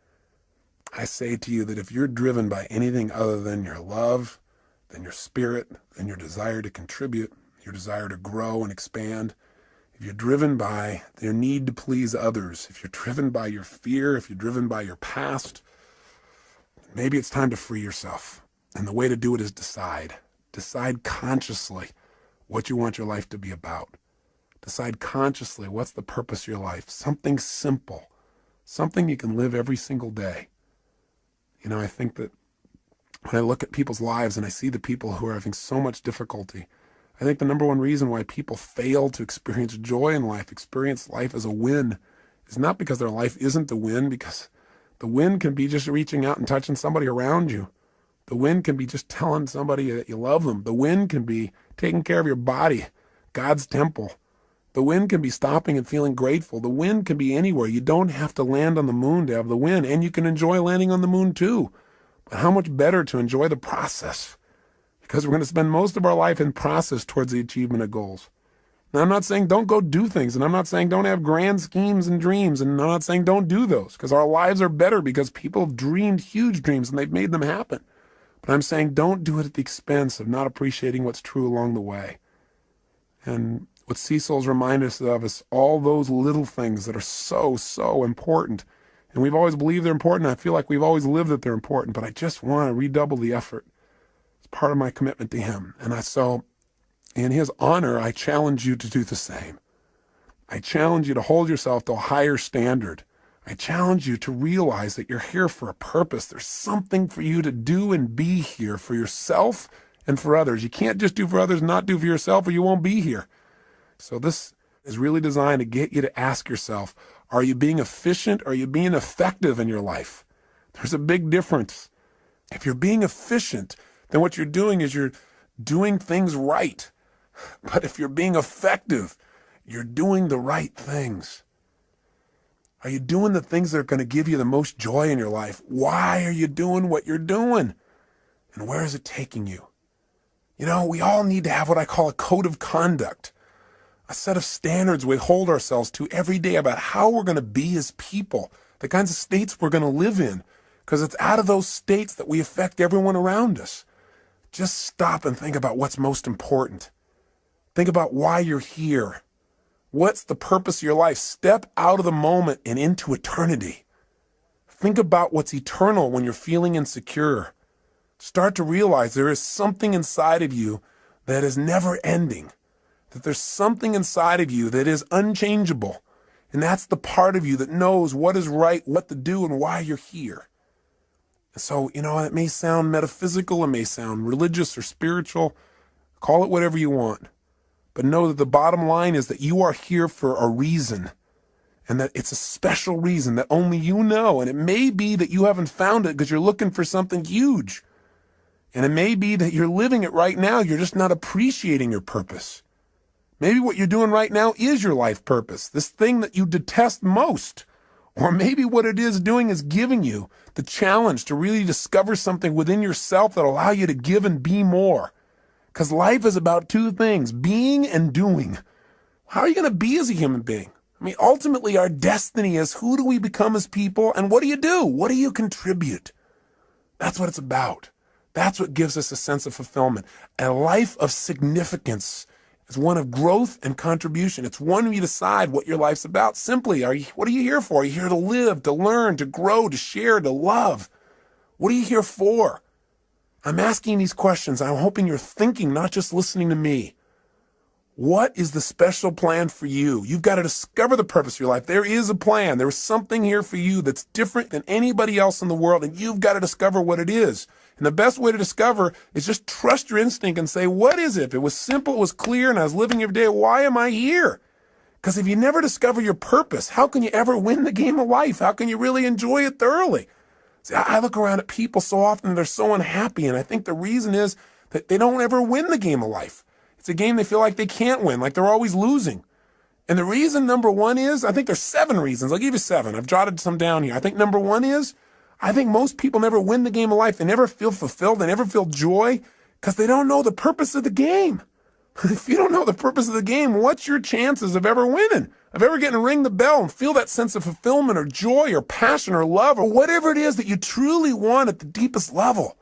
I say to you that if you're driven by anything other than your love, than your spirit, than your desire to contribute, your desire to grow and expand, if you're driven by your need to please others, if you're driven by your fear, if you're driven by your past, maybe it's time to free yourself. And the way to do it is decide. Decide consciously what you want your life to be about. Decide consciously what's the purpose of your life. Something simple. Something you can live every single day. I think that when I look at people's lives and I see the people who are having so much difficulty, I think the number one reason why people fail to experience joy in life, experience life as a win, is not because their life isn't the win, because the win can be just reaching out and touching somebody around you. The win can be just telling somebody that you love them. The win can be taking care of your body, God's temple. The win can be stopping and feeling grateful. The win can be anywhere. You don't have to land on the moon to have the win, and you can enjoy landing on the moon too. But how much better to enjoy the process? Because we're going to spend most of our life in process towards the achievement of goals. Now, I'm not saying don't go do things, and I'm not saying don't have grand schemes and dreams, and I'm not saying don't do those, because our lives are better because people have dreamed huge dreams and they've made them happen. But I'm saying don't do it at the expense of not appreciating what's true along the way. And What Cecil's reminded us of is all those little things that are so, so important. And we've always believed they're important. I feel like we've always lived that they're important, but I just want to redouble the effort. It's part of my commitment to him. And so in his honor, I challenge you to do the same. I challenge you to hold yourself to a higher standard. I challenge you to realize that you're here for a purpose. There's something for you to do and be here for yourself and for others. You can't just do for others, not do for yourself, or you won't be here. So this is really designed to get you to ask yourself, are you being efficient? Or are you being effective in your life? There's a big difference. If you're being efficient, then what you're doing is you're doing things right. But if you're being effective, you're doing the right things. Are you doing the things that are going to give you the most joy in your life? Why are you doing what you're doing? And where is it taking you? You know, we all need to have what I call a code of conduct, a set of standards we hold ourselves to every day about how we're going to be as people, the kinds of states we're going to live in, because it's out of those states that we affect everyone around us. Just stop and think about what's most important. Think about why you're here. What's the purpose of your life? Step out of the moment and into eternity. Think about what's eternal when you're feeling insecure. Start to realize there is something inside of you that is never ending, that there's something inside of you that is unchangeable. And that's the part of you that knows what is right, what to do, and why you're here. And so, you know, it may sound metaphysical, it may sound religious or spiritual. Call it whatever you want. But know that the bottom line is that you are here for a reason, and that it's a special reason that only you know. And it may be that you haven't found it because you're looking for something huge. And it may be that you're living it right now. You're just not appreciating your purpose. Maybe what you're doing right now is your life purpose, this thing that you detest most. Or maybe what it is doing is giving you the challenge to really discover something within yourself that will allow you to give and be more. Because life is about two things, being and doing. How are you going to be as a human being? I mean, ultimately, our destiny is who do we become as people, and what do you do? What do you contribute? That's what it's about. That's what gives us a sense of fulfillment. A life of significance is one of growth and contribution. It's one where you decide what your life's about. Simply, what are you here for? Are you here to live, to learn, to grow, to share, to love? What are you here for? I'm asking these questions. I'm hoping you're thinking, not just listening to me. What is the special plan for you? You've got to discover the purpose of your life. There is a plan. There is something here for you that's different than anybody else in the world, and you've got to discover what it is. And the best way to discover is just trust your instinct and say, what is it? If it was simple, it was clear, and I was living every day, why am I here? Because if you never discover your purpose, how can you ever win the game of life? How can you really enjoy it thoroughly? See, I look around at people so often, they're so unhappy, and I think the reason is that they don't ever win the game of life. It's a game they feel like they can't win, like they're always losing. And the reason, number one, is, I think there's 7 reasons. I'll give you 7. I've jotted some down here. I think number 1 is, I think most people never win the game of life. They never feel fulfilled. They never feel joy because they don't know the purpose of the game. If you don't know the purpose of the game, what's your chances of ever winning? Of ever getting to ring the bell and feel that sense of fulfillment or joy or passion or love or whatever it is that you truly want at the deepest level?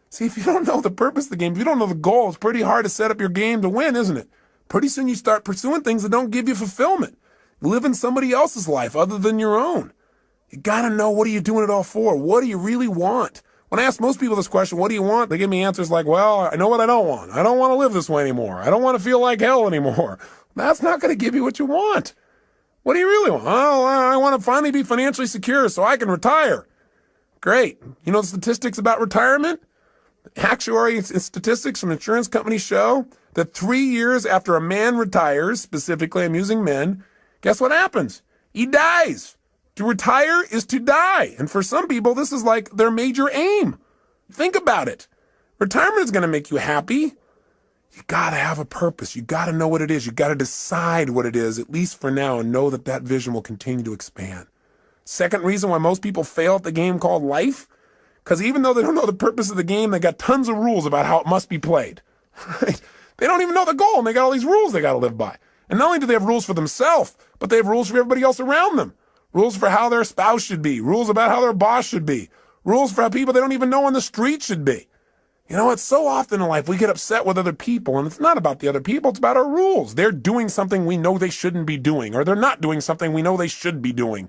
See, if you don't know the purpose of the game, if you don't know the goal, it's pretty hard to set up your game to win, isn't it? Pretty soon you start pursuing things that don't give you fulfillment. Living somebody else's life other than your own. You got to know, what are you doing it all for? What do you really want? When I ask most people this question, what do you want? They give me answers like, well, I know what I don't want. I don't want to live this way anymore. I don't want to feel like hell anymore. That's not going to give you what you want. What do you really want? Oh, I want to finally be financially secure so I can retire. Great. You know the statistics about retirement? Actuary statistics from insurance companies show that 3 years after a man retires, specifically I'm using men, guess what happens? He dies. To retire is to die. And for some people, this is like their major aim. Think about it. Retirement is going to make you happy. You got to have a purpose. You got to know what it is. You got to decide what it is, at least for now, and know that that vision will continue to expand. Second reason why most people fail at the game called life, because even though they don't know the purpose of the game, they got tons of rules about how it must be played. Right? They don't even know the goal, and they got all these rules they got to live by. And not only do they have rules for themselves, but they have rules for everybody else around them. Rules for how their spouse should be. Rules about how their boss should be. Rules for how people they don't even know on the street should be. You know, it's so often in life we get upset with other people, and it's not about the other people, it's about our rules. They're doing something we know they shouldn't be doing, or they're not doing something we know they should be doing,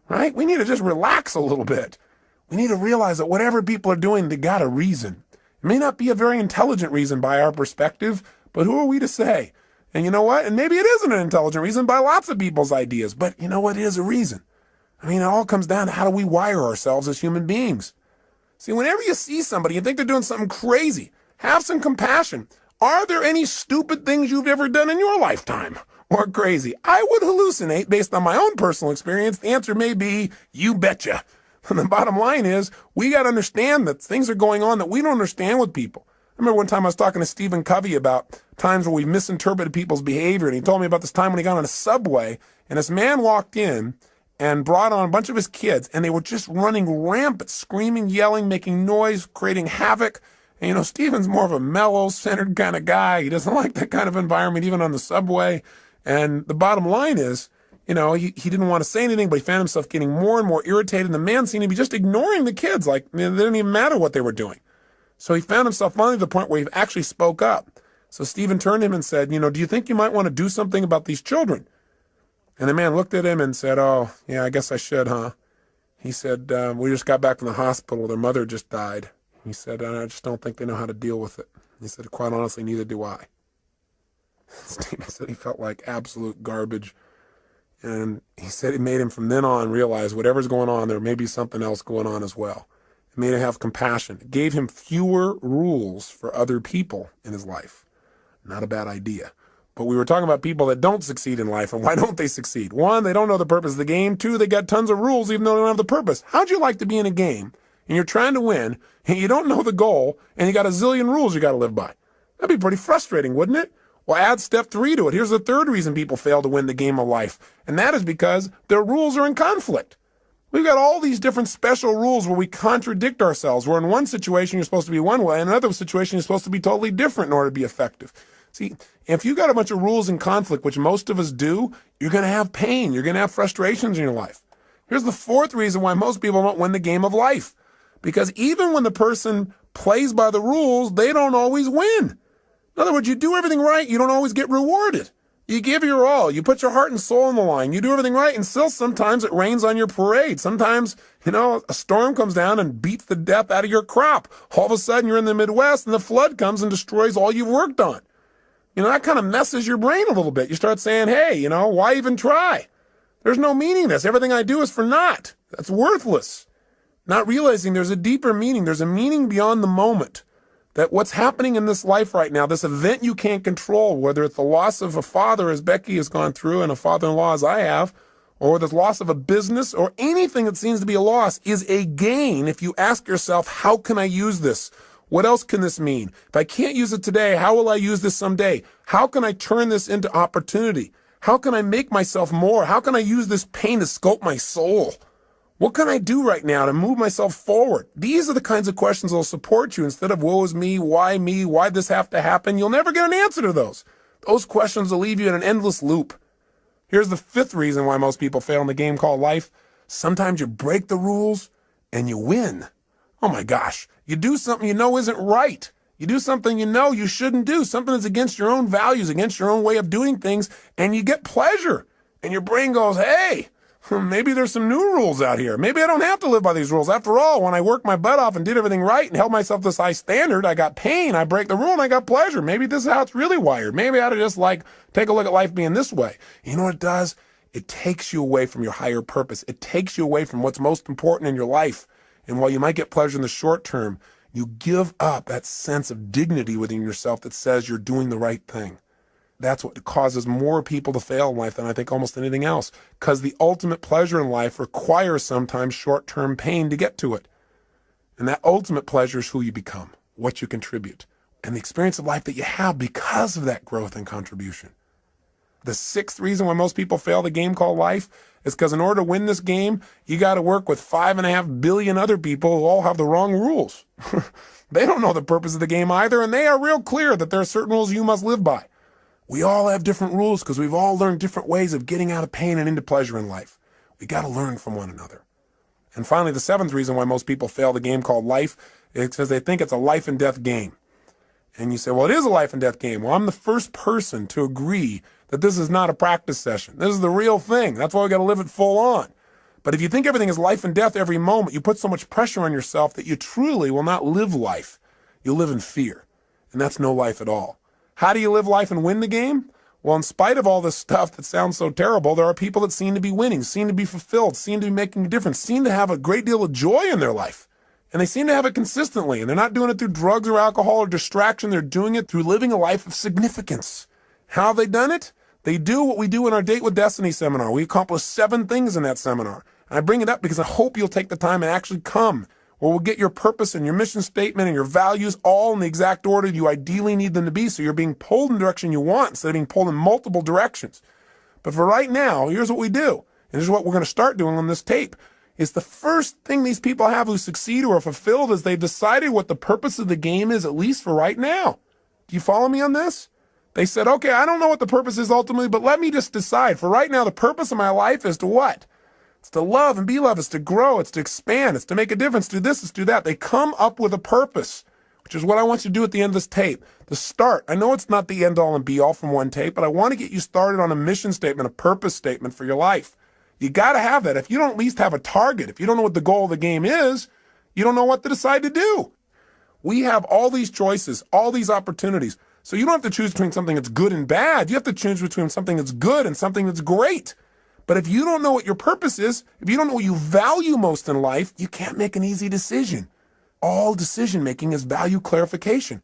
right? We need to just relax a little bit. We need to realize that whatever people are doing, they got a reason. It may not be a very intelligent reason by our perspective, but who are we to say? And you know what? And maybe it isn't an intelligent reason by lots of people's ideas, but you know what? It is a reason. I mean, it all comes down to how do we wire ourselves as human beings. See, whenever you see somebody, you think they're doing something crazy, have some compassion. Are there any stupid things you've ever done in your lifetime? Or crazy? I would hallucinate based on my own personal experience. The answer may be, you betcha. And the bottom line is, we got to understand that things are going on that we don't understand with people. I remember one time I was talking to Stephen Covey about times where we misinterpreted people's behavior, and he told me about this time when he got on a subway, and this man walked in and brought on a bunch of his kids, and they were just running rampant, screaming, yelling, making noise, creating havoc. And, you know, Stephen's more of a mellow, centered kind of guy. He doesn't like that kind of environment, even on the subway. And the bottom line is, you know, he didn't want to say anything, but he found himself getting more and more irritated. And the man seemed to be just ignoring the kids, like it didn't even matter what they were doing. So he found himself finally to the point where he actually spoke up. So Stephen turned to him and said, you know, do you think you might want to do something about these children? And the man looked at him and said, oh, yeah, I guess I should, huh? He said, we just got back from the hospital. Their mother just died. He said, I just don't think they know how to deal with it. He said, quite honestly, neither do I. Stephen said he felt like absolute garbage. And he said it made him from then on realize whatever's going on, there may be something else going on as well. It made him have compassion. It gave him fewer rules for other people in his life. Not a bad idea. But we were talking about people that don't succeed in life, and why don't they succeed? One, they don't know the purpose of the game. Two, they got tons of rules even though they don't have the purpose. How'd you like to be in a game, and you're trying to win, and you don't know the goal, and you got a zillion rules you got to live by? That'd be pretty frustrating, wouldn't it? Well, add step 3 to it. Here's the third reason people fail to win the game of life, and that is because their rules are in conflict. We've got all these different special rules where we contradict ourselves, where in one situation you're supposed to be one way, and in another situation you're supposed to be totally different in order to be effective. See, if you got a bunch of rules in conflict, which most of us do, you're going to have pain. You're going to have frustrations in your life. Here's the fourth reason why most people don't win the game of life. Because even when the person plays by the rules, they don't always win. In other words, you do everything right, you don't always get rewarded. You give your all. You put your heart and soul on the line. You do everything right, and still sometimes it rains on your parade. Sometimes, you know, a storm comes down and beats the death out of your crop. All of a sudden, you're in the Midwest, and the flood comes and destroys all you've worked on. You know, that kind of messes your brain a little bit. You start saying, hey, you know, why even try? There's no meaning in this. Everything I do is for naught. That's worthless. Not realizing there's a deeper meaning. There's a meaning beyond the moment. That what's happening in this life right now, this event you can't control, whether it's the loss of a father as Becky has gone through and a father-in-law as I have, or the loss of a business, or anything that seems to be a loss, is a gain if you ask yourself, how can I use this? What else can this mean? If I can't use it today, how will I use this someday? How can I turn this into opportunity? How can I make myself more? How can I use this pain to sculpt my soul? What can I do right now to move myself forward? These are the kinds of questions that will support you instead of woe is me, why'd this have to happen? You'll never get an answer to those. Those questions will leave you in an endless loop. Here's the fifth reason why most people fail in the game called life. Sometimes you break the rules and you win. Oh my gosh, you do something you know isn't right. You do something you know you shouldn't do, something that's against your own values, against your own way of doing things, and you get pleasure. And your brain goes, hey, maybe there's some new rules out here. Maybe I don't have to live by these rules. After all, when I worked my butt off and did everything right and held myself to this high standard, I got pain, I break the rule, and I got pleasure. Maybe this is how it's really wired. Maybe I ought to just take a look at life being this way. You know what it does? It takes you away from your higher purpose. It takes you away from what's most important in your life. And while you might get pleasure in the short term, you give up that sense of dignity within yourself that says you're doing the right thing. That's what causes more people to fail in life than I think almost anything else. Because the ultimate pleasure in life requires sometimes short-term pain to get to it. And that ultimate pleasure is who you become, what you contribute, and the experience of life that you have because of that growth and contribution. The sixth reason why most people fail the game called life is because in order to win this game, you got to work with 5.5 billion other people who all have the wrong rules. They don't know the purpose of the game either, and they are real clear that there are certain rules you must live by. We all have different rules because we've all learned different ways of getting out of pain and into pleasure in life. We got to learn from one another. And finally, the seventh reason why most people fail the game called life It's because they think it's a life and death game. And you say, well, it is a life and death game. Well, I'm the first person to agree that this is not a practice session. This is the real thing. That's why we got to live it full on. But if you think everything is life and death every moment, you put so much pressure on yourself that you truly will not live life. You live in fear. And that's no life at all. How do you live life and win the game? Well, in spite of all this stuff that sounds so terrible, there are people that seem to be winning, seem to be fulfilled, seem to be making a difference, seem to have a great deal of joy in their life. And they seem to have it consistently. And they're not doing it through drugs or alcohol or distraction. They're doing it through living a life of significance. How have they done it? They do what we do in our Date with Destiny seminar. We accomplished 7 things in that seminar. And I bring it up because I hope you'll take the time and actually come, where we'll get your purpose and your mission statement and your values all in the exact order you ideally need them to be, so you're being pulled in the direction you want instead of being pulled in multiple directions. But for right now, here's what we do. And this is what we're going to start doing on this tape. Is the first thing these people have who succeed or are fulfilled is they've decided what the purpose of the game is, at least for right now. Do you follow me on this? They said, okay, I don't know what the purpose is ultimately, but let me just decide. For right now, the purpose of my life is to what? It's to love and be loved. It's to grow. It's to expand. It's to make a difference. Do this. It's do that. They come up with a purpose, which is what I want you to do at the end of this tape. To start, I know it's not the end all and be all from one tape, but I want to get you started on a mission statement, a purpose statement for your life. You got to have that. If you don't at least have a target, if you don't know what the goal of the game is, you don't know what to decide to do. We have all these choices, all these opportunities. So you don't have to choose between something that's good and bad. You have to choose between something that's good and something that's great. But if you don't know what your purpose is, if you don't know what you value most in life, you can't make an easy decision. All decision making is value clarification.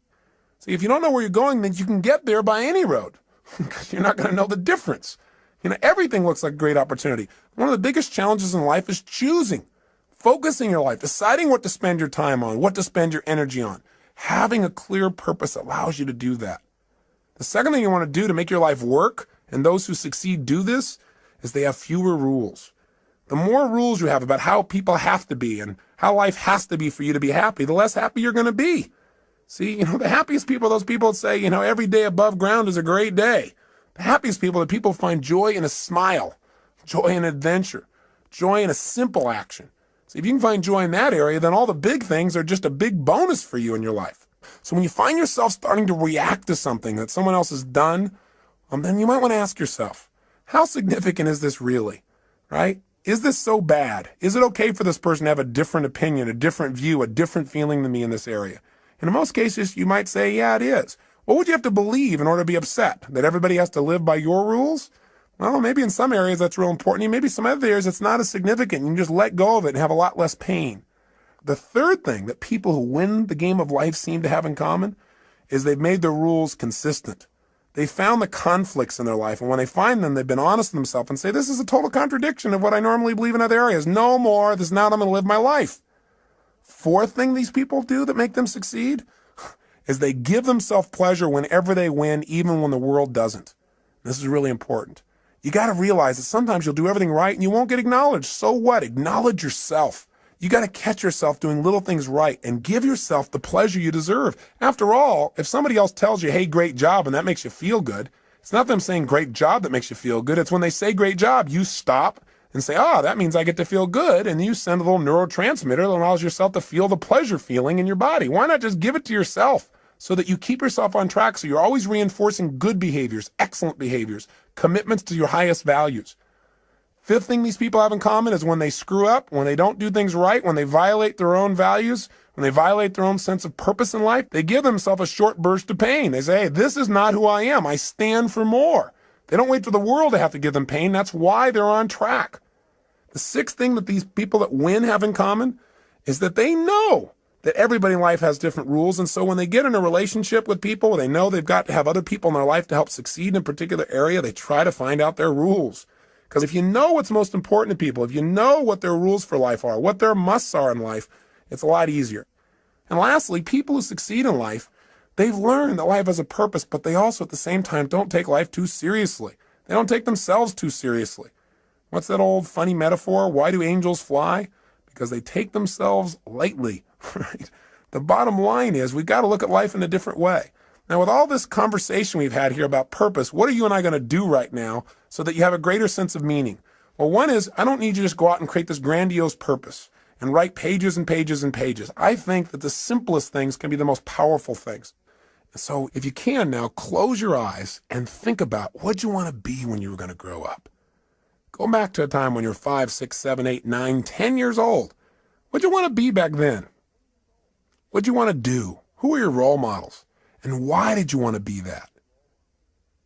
See, if you don't know where you're going, then you can get there by any road because you're not going to know the difference. You know, everything looks like a great opportunity. One of the biggest challenges in life is choosing, focusing your life, deciding what to spend your time on, what to spend your energy on. Having a clear purpose allows you to do that. The second thing you want to do to make your life work, and those who succeed do this, is they have fewer rules. The more rules you have about how people have to be and how life has to be for you to be happy, the less happy you're going to be. See, the happiest people are those people that say, every day above ground is a great day. The happiest people are people who find joy in a smile, joy in adventure, joy in a simple action. So if you can find joy in that area, then all the big things are just a big bonus for you in your life. So when you find yourself starting to react to something that someone else has done, then you might want to ask yourself, how significant is this really, right? Is this so bad? Is it okay for this person to have a different opinion, a different view, a different feeling than me in this area? And in most cases, you might say, yeah, it is. What would you have to believe in order to be upset? That everybody has to live by your rules? Well, maybe in some areas that's real important. Maybe some other areas it's not as significant. You can just let go of it and have a lot less pain. The third thing that people who win the game of life seem to have in common is they've made their rules consistent. They found the conflicts in their life, and when they find them, they've been honest with themselves and say, this is a total contradiction of what I normally believe in other areas. No more. This is not how I'm going to live my life. Fourth thing these people do that make them succeed is they give themselves pleasure whenever they win, even when the world doesn't. This is really important. You got to realize that sometimes you'll do everything right and you won't get acknowledged. So what? Acknowledge yourself. You got to catch yourself doing little things right and give yourself the pleasure you deserve. After all, if somebody else tells you, hey, great job, and that makes you feel good, it's not them saying great job that makes you feel good. It's when they say great job, you stop and say, that means I get to feel good. And you send a little neurotransmitter that allows yourself to feel the pleasure feeling in your body. Why not just give it to yourself so that you keep yourself on track so you're always reinforcing good behaviors, excellent behaviors, commitments to your highest values. Fifth thing these people have in common is when they screw up, when they don't do things right, when they violate their own values, when they violate their own sense of purpose in life, they give themselves a short burst of pain. They say, hey, this is not who I am. I stand for more. They don't wait for the world to have to give them pain. That's why they're on track. The sixth thing that these people that win have in common is that they know that everybody in life has different rules. And so when they get in a relationship with people, they know they've got to have other people in their life to help succeed in a particular area. They try to find out their rules. Because if you know what's most important to people, if you know what their rules for life are, what their musts are in life, it's a lot easier. And lastly, people who succeed in life, they've learned that life has a purpose, but they also at the same time don't take life too seriously. They don't take themselves too seriously. What's that old funny metaphor? Why do angels fly? Because they take themselves lightly, right? The bottom line is we've got to look at life in a different way. Now, with all this conversation we've had here about purpose, what are you and I going to do right now so that you have a greater sense of meaning? Well, one is I don't need you to just go out and create this grandiose purpose and write pages and pages and pages. I think that the simplest things can be the most powerful things. So if you can now, close your eyes and think about what you want to be when you were going to grow up. Go back to a time when you were 5, 6, 7, 8, 9, 10 years old. What'd you want to be back then? What'd you want to do? Who were your role models? And why did you want to be that?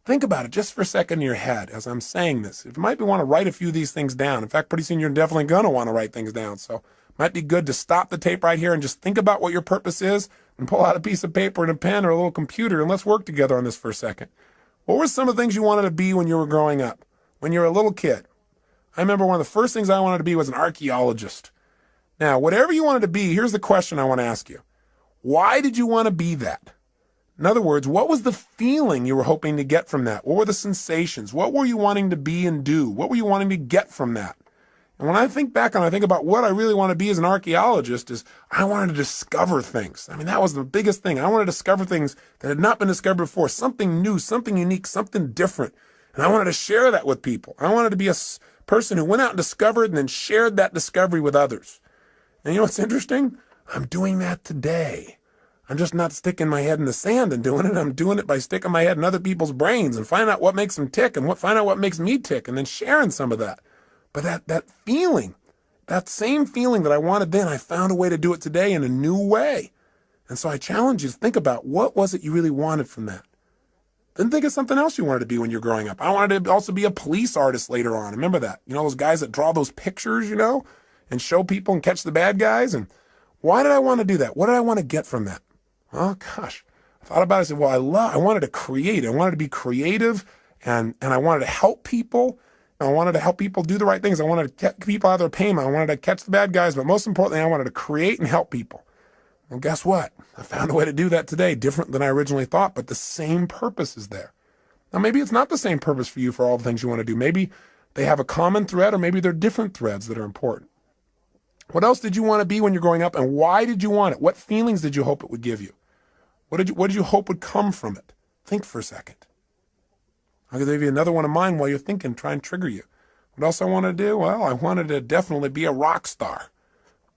Think about it just for a second in your head as I'm saying this. You might want to write a few of these things down. In fact, pretty soon you're definitely going to want to write things down. So it might be good to stop the tape right here and just think about what your purpose is and pull out a piece of paper and a pen or a little computer and let's work together on this for a second. What were some of the things you wanted to be when you were growing up, when you were a little kid? I remember one of the first things I wanted to be was an archaeologist. Now, whatever you wanted to be, here's the question I want to ask you. Why did you want to be that? In other words, what was the feeling you were hoping to get from that? What were the sensations? What were you wanting to be and do? What were you wanting to get from that? And when I think back and I think about what I really want to be as an archaeologist is I wanted to discover things. I mean, that was the biggest thing. I wanted to discover things that had not been discovered before, something new, something unique, something different. And I wanted to share that with people. I wanted to be a person who went out and discovered and then shared that discovery with others. And you know what's interesting? I'm doing that today. I'm just not sticking my head in the sand and doing it. I'm doing it by sticking my head in other people's brains and finding out what makes them tick and find out what makes me tick and then sharing some of that. But that feeling, that same feeling that I wanted then, I found a way to do it today in a new way. And so I challenge you to think about what was it you really wanted from that. Then think of something else you wanted to be when you're growing up. I wanted to also be a police artist later on. Remember that? You know, those guys that draw those pictures, you know, and show people and catch the bad guys. And why did I want to do that? What did I want to get from that? Oh, gosh. I thought about it. I said, well, I wanted to create. I wanted to be creative, and I wanted to help people. I wanted to help people do the right things. I wanted to get people out of their pain. I wanted to catch the bad guys. But most importantly, I wanted to create and help people. And guess what? I found a way to do that today, different than I originally thought, but the same purpose is there. Now, maybe it's not the same purpose for you for all the things you want to do. Maybe they have a common thread, or maybe they're different threads that are important. What else did you want to be when you're growing up, and why did you want it? What feelings did you hope it would give you? What did you hope would come from it? Think for a second. I'll give you another one of mine while you're thinking, try and trigger you. What else I wanted to do? Well, I wanted to definitely be a rock star.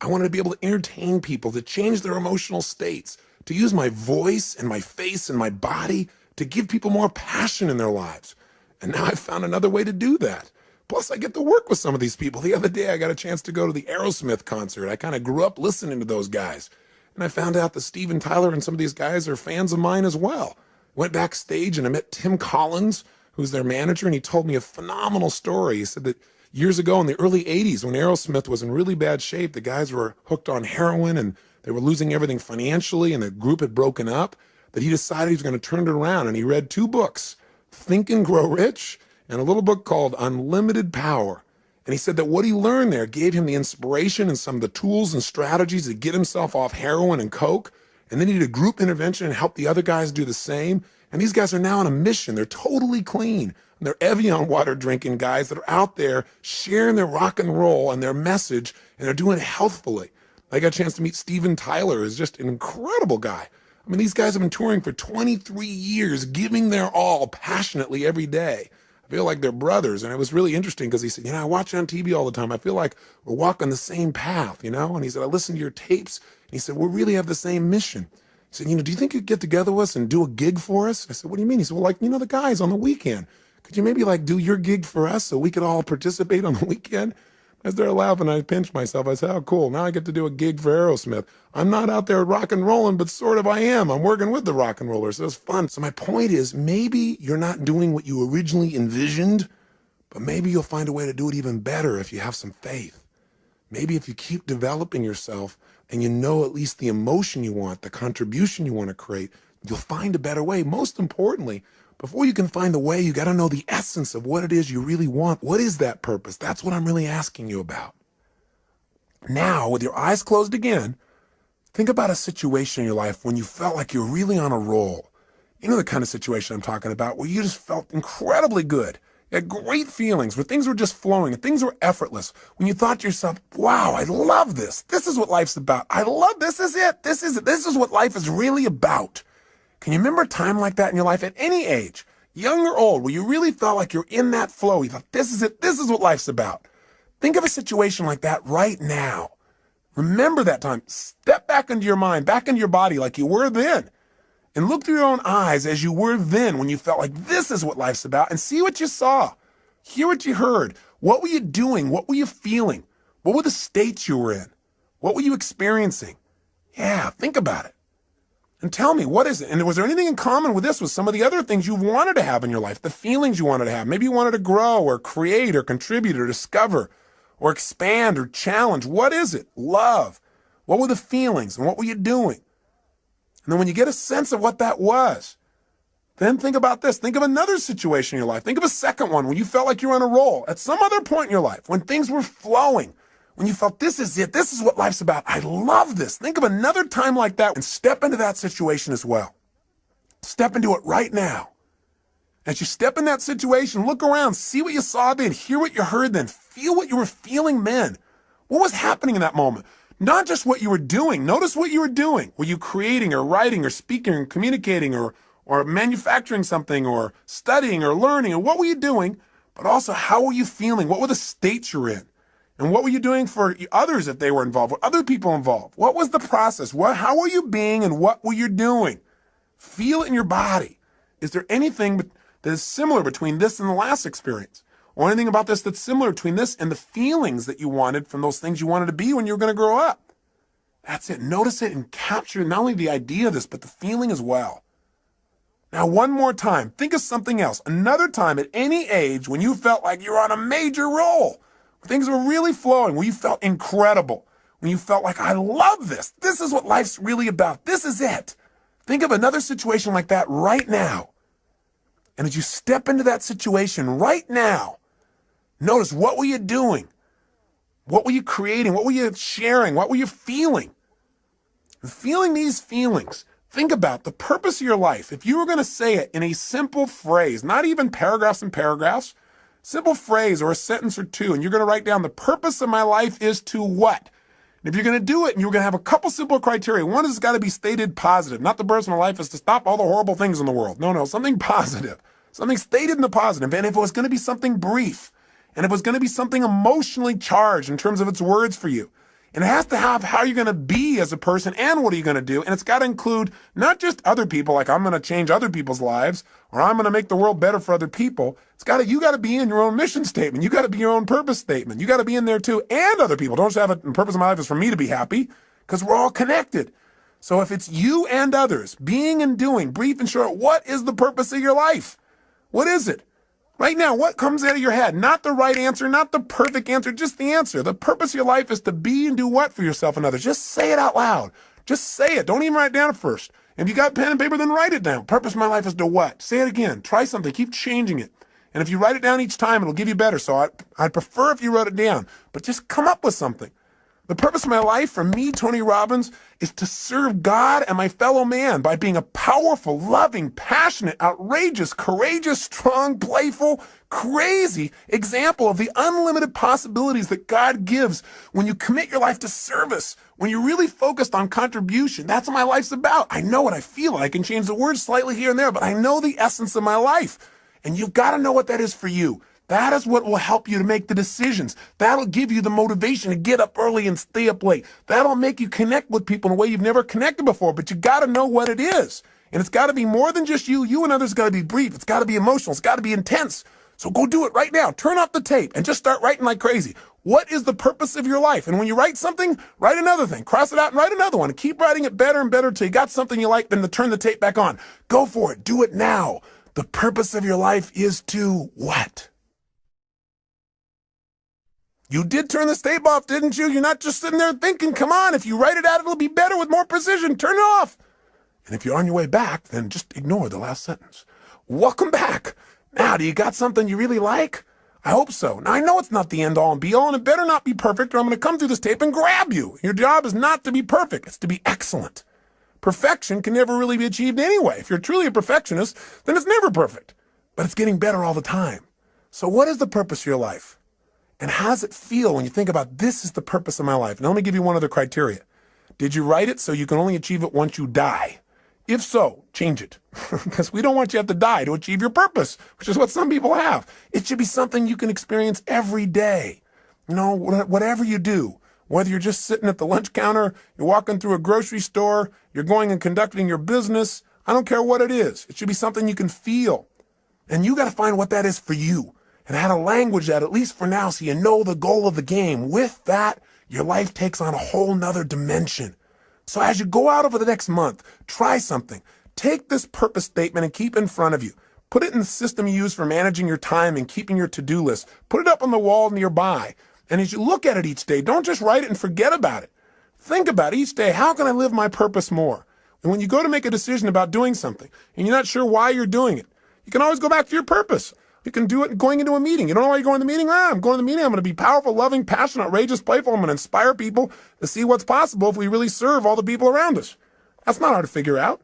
I wanted to be able to entertain people, to change their emotional states, to use my voice and my face and my body to give people more passion in their lives. And now I've found another way to do that. Plus, I get to work with some of these people. The other day, I got a chance to go to the Aerosmith concert. I kind of grew up listening to those guys. And I found out that Steven Tyler and some of these guys are fans of mine as well. Went backstage and I met Tim Collins, who's their manager, and he told me a phenomenal story. He said that years ago in the early 80s, when Aerosmith was in really bad shape, the guys were hooked on heroin and they were losing everything financially and the group had broken up, that he decided he was going to turn it around. And he read 2 books, Think and Grow Rich, and a little book called Unlimited Power. And he said that what he learned there gave him the inspiration and some of the tools and strategies to get himself off heroin and coke. And then he did a group intervention and helped the other guys do the same. And these guys are now on a mission. They're totally clean. And they're Evian water drinking guys that are out there sharing their rock and roll and their message, and they're doing it healthfully. I got a chance to meet Steven Tyler, who's just an incredible guy. I mean, these guys have been touring for 23 years, giving their all passionately every day. I feel like they're brothers. And it was really interesting because he said, I watch you on TV all the time. I feel like we're walking the same path, And he said, I listen to your tapes. And he said, we really have the same mission. He said, do you think you'd get together with us and do a gig for us? I said, what do you mean? He said, well, the guys on the weekend. Could you maybe do your gig for us so we could all participate on the weekend? I started laughing. I pinched myself. I said, oh, cool. Now I get to do a gig for Aerosmith. I'm not out there rock and rolling, but sort of I am. I'm working with the rock and rollers. So it's fun. So my point is, maybe you're not doing what you originally envisioned, but maybe you'll find a way to do it even better if you have some faith. Maybe if you keep developing yourself and you know at least the emotion you want, the contribution you want to create, you'll find a better way. Most importantly, before you can find a way, you got to know the essence of what it is you really want. What is that purpose? That's what I'm really asking you about. Now, with your eyes closed again, think about a situation in your life when you felt like you're really on a roll. You know the kind of situation I'm talking about, where you just felt incredibly good. You had great feelings, where things were just flowing and things were effortless. When you thought to yourself, wow, I love this. This is what life's about. I love this. Is it. This is it. This is what life is really about. Can you remember a time like that in your life at any age, young or old, where you really felt like you're in that flow? You thought, this is it. This is what life's about. Think of a situation like that right now. Remember that time. Step back into your mind, back into your body like you were then. And look through your own eyes as you were then when you felt like this is what life's about, and see what you saw. Hear what you heard. What were you doing? What were you feeling? What were the states you were in? What were you experiencing? Yeah, think about it. And tell me, what is it? And was there anything in common with this, with some of the other things you wanted to have in your life, the feelings you wanted to have? Maybe you wanted to grow or create or contribute or discover or expand or challenge. What is it? Love. What were the feelings and what were you doing? And then when you get a sense of what that was, then think about this. Think of another situation in your life. Think of a second one when you felt like you were on a roll at some other point in your life, when things were flowing, when you felt this is it, this is what life's about. I love this. Think of another time like that and step into that situation as well. Step into it right now. As you step in that situation, look around, see what you saw then, hear what you heard then, feel what you were feeling then. What was happening in that moment? Not just what you were doing. Notice what you were doing. Were you creating or writing or speaking or communicating or manufacturing something or studying or learning? Or what were you doing? But also, how were you feeling? What were the states you're in? And what were you doing for others if they were involved? Were other people involved? What was the process? How were you being and what were you doing? Feel it in your body. Is there anything that is similar between this and the last experience? Or anything about this that's similar between this and the feelings that you wanted from those things you wanted to be when you were going to grow up? That's it. Notice it and capture not only the idea of this, but the feeling as well. Now, one more time, think of something else. Another time at any age when you felt like you were on a major roll. Things were really flowing, when you felt incredible, when you felt like, I love this. This is what life's really about. This is it. Think of another situation like that right now. And as you step into that situation right now, notice, what were you doing? What were you creating? What were you sharing? What were you feeling? And feeling these feelings, think about the purpose of your life. If you were going to say it in a simple phrase, not even paragraphs and paragraphs, simple phrase or a sentence or two, and you're going to write down the purpose of my life is to what? And if you're going to do it, and you're going to have a couple simple criteria. One is got to be stated positive. Not the purpose of my life is to stop all the horrible things in the world. No, something positive. Something stated in the positive. And if it was going to be something brief, and if it was going to be something emotionally charged in terms of its words for you, and it has to have how you're going to be as a person and what are you going to do. And it's got to include not just other people, like I'm going to change other people's lives or I'm going to make the world better for other people. You got to be in your own mission statement. You got to be your own purpose statement. You got to be in there too, and other people. Don't just have it. The purpose of my life is for me to be happy, because we're all connected. So if it's you and others, being and doing, brief and short, what is the purpose of your life? What is it? Right now, what comes out of your head? Not the right answer, not the perfect answer, just the answer. The purpose of your life is to be and do what for yourself and others? Just say it out loud. Just say it. Don't even write it down first. If you got pen and paper, then write it down. Purpose of my life is to what? Say it again. Try something. Keep changing it. And if you write it down each time, it'll give you better. So I'd prefer if you wrote it down. But just come up with something. The purpose of my life, for me, Tony Robbins, is to serve God and my fellow man by being a powerful, loving, passionate, outrageous, courageous, strong, playful, crazy example of the unlimited possibilities that God gives when you commit your life to service, when you're really focused on contribution. That's what my life's about. I know what I feel. I can change the words slightly here and there, but I know the essence of my life. And you've got to know what that is for you. That is what will help you to make the decisions. That'll give you the motivation to get up early and stay up late. That'll make you connect with people in a way you've never connected before, but you got to know what it is. And it's got to be more than just you. You and others got to be brief. It's got to be emotional. It's got to be intense. So go do it right now. Turn off the tape and just start writing like crazy. What is the purpose of your life? And when you write something, write another thing. Cross it out and write another one. And keep writing it better and better until you got something you like, then to turn the tape back on. Go for it. Do it now. The purpose of your life is to what? You did turn the tape off, didn't you? You're not just sitting there thinking, come on, if you write it out, it'll be better with more precision. Turn it off. And if you're on your way back, then just ignore the last sentence. Welcome back. Now, do you got something you really like? I hope so. Now, I know it's not the end all and be all, and it better not be perfect, or I'm going to come through this tape and grab you. Your job is not to be perfect. It's to be excellent. Perfection can never really be achieved anyway. If you're truly a perfectionist, then it's never perfect. But it's getting better all the time. So what is the purpose of your life? And how does it feel when you think about this is the purpose of my life? Now, let me give you one other criteria. Did you write it so you can only achieve it once you die? If so, change it. Because we don't want you to have to die to achieve your purpose, which is what some people have. It should be something you can experience every day. You know, whatever you do, Whether you're just sitting at the lunch counter, you're walking through a grocery store, you're going and conducting your business, I don't care what it is. It should be something you can feel. And you got to find what that is for you and how to language that, at least for now, so you know the goal of the game. With that, your life takes on a whole nother dimension. So as you go out over the next month, try something. Take this purpose statement and keep it in front of you. Put it in the system you use for managing your time and keeping your to-do list. Put it up on the wall nearby. And as you look at it each day, don't just write it and forget about it. Think about each day, how can I live my purpose more? And when you go to make a decision about doing something and you're not sure why you're doing it, you can always go back to your purpose. You can do it going into a meeting. You don't know why you're going to the meeting? I'm going to the meeting. I'm going to be powerful, loving, passionate, outrageous, playful. I'm going to inspire people to see what's possible if we really serve all the people around us. That's not hard to figure out.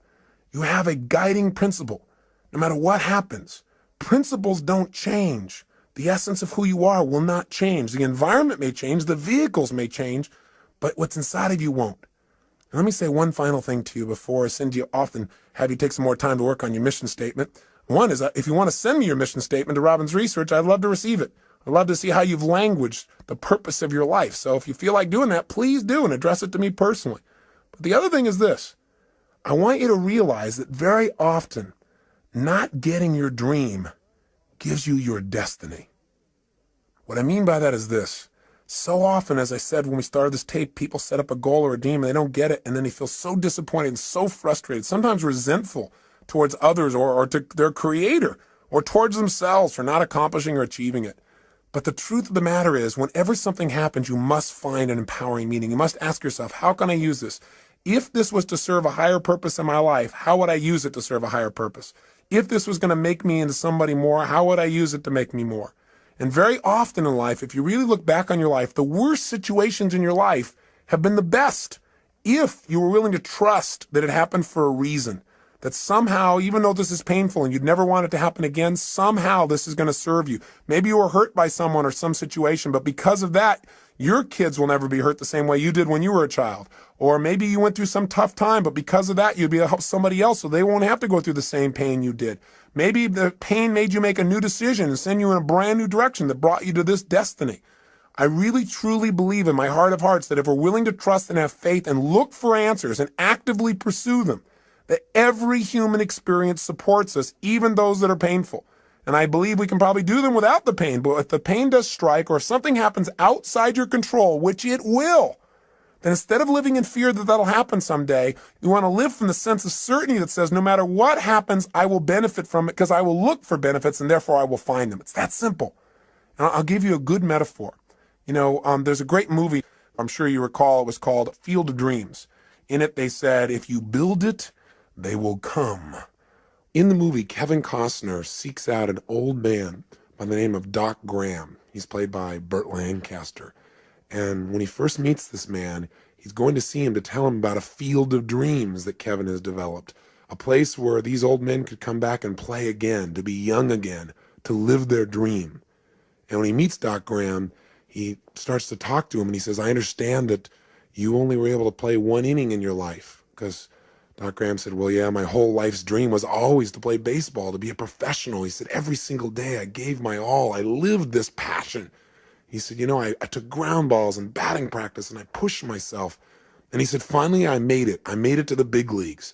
You have a guiding principle. No matter what happens, principles don't change. The essence of who you are will not change. The environment may change. The vehicles may change. But what's inside of you won't. And let me say one final thing to you before I send you off and have you take some more time to work on your mission statement. One is, if you want to send me your mission statement to Robbins Research, I'd love to receive it. I'd love to see how you've languaged the purpose of your life. So if you feel like doing that, please do and address it to me personally. But the other thing is this. I want you to realize that very often, not getting your dream gives you your destiny. What I mean by that is this. So often, as I said when we started this tape, people set up a goal or a dream and they don't get it, and then they feel so disappointed and so frustrated, sometimes resentful towards others or to their creator or towards themselves for not accomplishing or achieving it. But the truth of the matter is, whenever something happens, you must find an empowering meaning. You must ask yourself, how can I use this? If this was to serve a higher purpose in my life, how would I use it to serve a higher purpose? If this was going to make me into somebody more, how would I use it to make me more? And very often in life, if you really look back on your life, the worst situations in your life have been the best if you were willing to trust that it happened for a reason. That somehow, even though this is painful and you'd never want it to happen again, somehow this is going to serve you. Maybe you were hurt by someone or some situation, but because of that, your kids will never be hurt the same way you did when you were a child. Or maybe you went through some tough time, but because of that, you'd be able to help somebody else so they won't have to go through the same pain you did. Maybe the pain made you make a new decision and send you in a brand new direction that brought you to this destiny. I really, truly believe in my heart of hearts that if we're willing to trust and have faith and look for answers and actively pursue them, that every human experience supports us, even those that are painful. And I believe we can probably do them without the pain. But if the pain does strike or if something happens outside your control, which it will, then instead of living in fear that that'll happen someday, you want to live from the sense of certainty that says no matter what happens, I will benefit from it because I will look for benefits and therefore I will find them. It's that simple. And I'll give you a good metaphor. There's a great movie, I'm sure you recall, it was called Field of Dreams. In it, they said, if you build it, they will come. In the movie, Kevin Costner seeks out an old man by the name of Doc Graham. He's played by Burt Lancaster. And when he first meets this man, he's going to see him to tell him about a field of dreams that Kevin has developed, a place where these old men could come back and play again, to be young again, to live their dream. And when he meets Doc Graham, he starts to talk to him and he says, I understand that you only were able to play one inning in your life, because Doc Graham said, well, yeah, my whole life's dream was always to play baseball, to be a professional. He said, every single day I gave my all. I lived this passion. He said, I took ground balls and batting practice and I pushed myself. And he said, finally, I made it. I made it to the big leagues.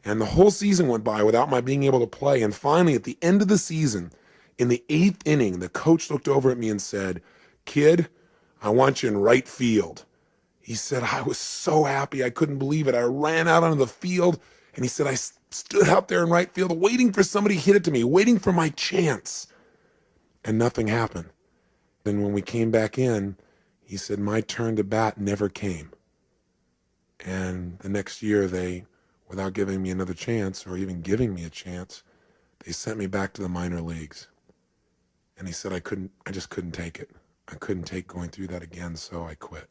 And the whole season went by without my being able to play. And finally, at the end of the season, in the 8th inning, the coach looked over at me and said, kid, I want you in right field. He said, I was so happy. I couldn't believe it. I ran out onto the field. And he said, I stood out there in right field waiting for somebody to hit it to me, waiting for my chance. And nothing happened. Then when we came back in, he said, my turn to bat never came. And the next year, they, without giving me another chance or even giving me a chance, they sent me back to the minor leagues. And he said, I just couldn't take it. I couldn't take going through that again, so I quit.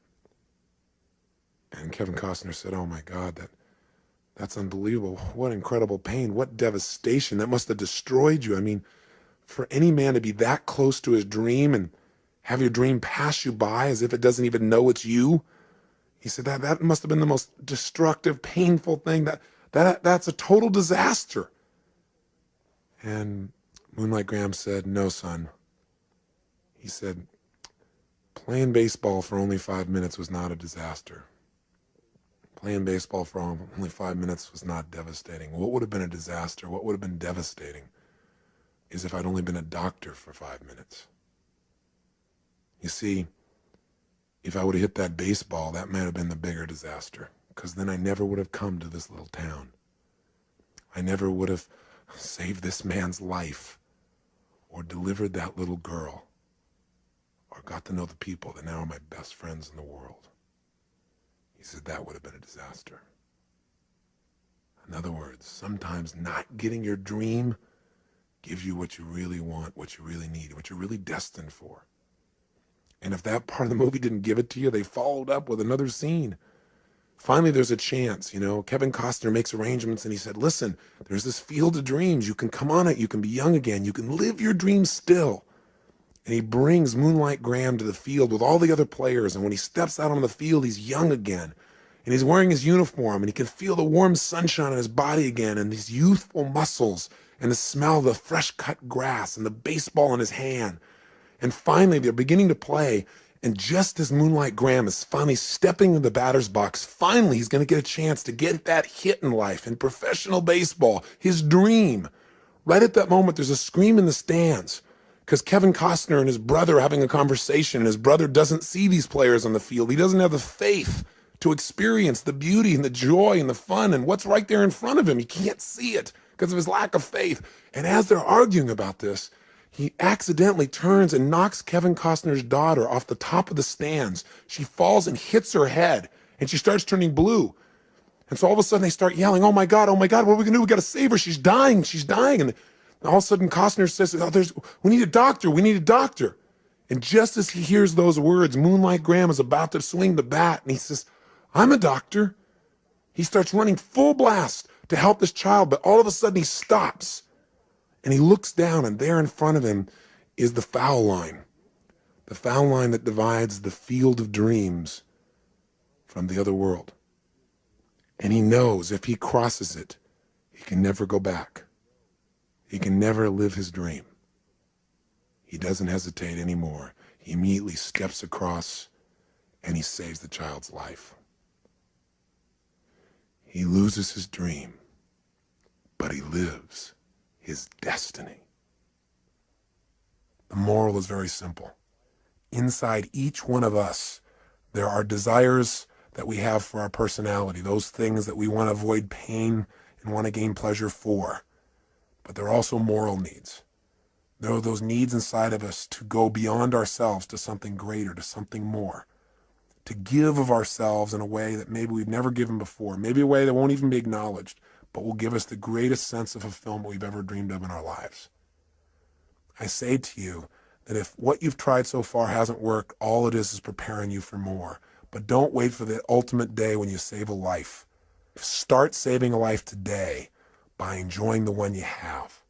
And Kevin Costner said, oh my God, that's unbelievable. What incredible pain. What devastation. That must have destroyed you. I mean, for any man to be that close to his dream and have your dream pass you by as if it doesn't even know it's you. He said that must have been the most destructive, painful thing. That's a total disaster. And Moonlight Graham said, no, son. He said, Playing baseball for only 5 minutes was not a disaster. Playing baseball for only 5 minutes was not devastating. What would have been a disaster, what would have been devastating, is if I'd only been a doctor for 5 minutes. You see, if I would have hit that baseball, that might have been the bigger disaster, because then I never would have come to this little town. I never would have saved this man's life or delivered that little girl or got to know the people that now are my best friends in the world. He said that would have been a disaster. In other words, sometimes not getting your dream gives you what you really want, what you really need, what you're really destined for. And if that part of the movie didn't give it to you, they followed up with another scene. Finally, there's a chance, Kevin Costner makes arrangements and he said, listen, there's this field of dreams. You can come on it. You can be young again. You can live your dreams still. And he brings Moonlight Graham to the field with all the other players. And when he steps out on the field, he's young again. And he's wearing his uniform and he can feel the warm sunshine on his body again and these youthful muscles and the smell of the fresh cut grass and the baseball in his hand. And finally, they're beginning to play. And just as Moonlight Graham is finally stepping in the batter's box, finally he's going to get a chance to get that hit in life, in professional baseball, his dream. Right at that moment, there's a scream in the stands because Kevin Costner and his brother are having a conversation. And his brother doesn't see these players on the field. He doesn't have the faith to experience the beauty and the joy and the fun and what's right there in front of him. He can't see it because of his lack of faith. And as they're arguing about this, he accidentally turns and knocks Kevin Costner's daughter off the top of the stands. She falls and hits her head, and she starts turning blue. And so all of a sudden they start yelling, oh my God, what are we gonna do? We gotta save her, she's dying. And all of a sudden Costner says, we need a doctor. And just as he hears those words, Moonlight Graham is about to swing the bat, and he says, I'm a doctor. He starts running full blast to help this child, but all of a sudden he stops. And he looks down, and there in front of him is the foul line that divides the field of dreams from the other world. And he knows if he crosses it, he can never go back. He can never live his dream. He doesn't hesitate anymore. He immediately steps across, and he saves the child's life. He loses his dream, but he lives his destiny. The moral is very simple. Inside each one of us, there are desires that we have for our personality, those things that we want to avoid pain and want to gain pleasure for. But there are also moral needs. There are those needs inside of us to go beyond ourselves to something greater, to something more, to give of ourselves in a way that maybe we've never given before, maybe a way that won't even be acknowledged, but will give us the greatest sense of fulfillment we've ever dreamed of in our lives. I say to you that if what you've tried so far hasn't worked, all it is preparing you for more. But don't wait for the ultimate day when you save a life. Start saving a life today by enjoying the one you have.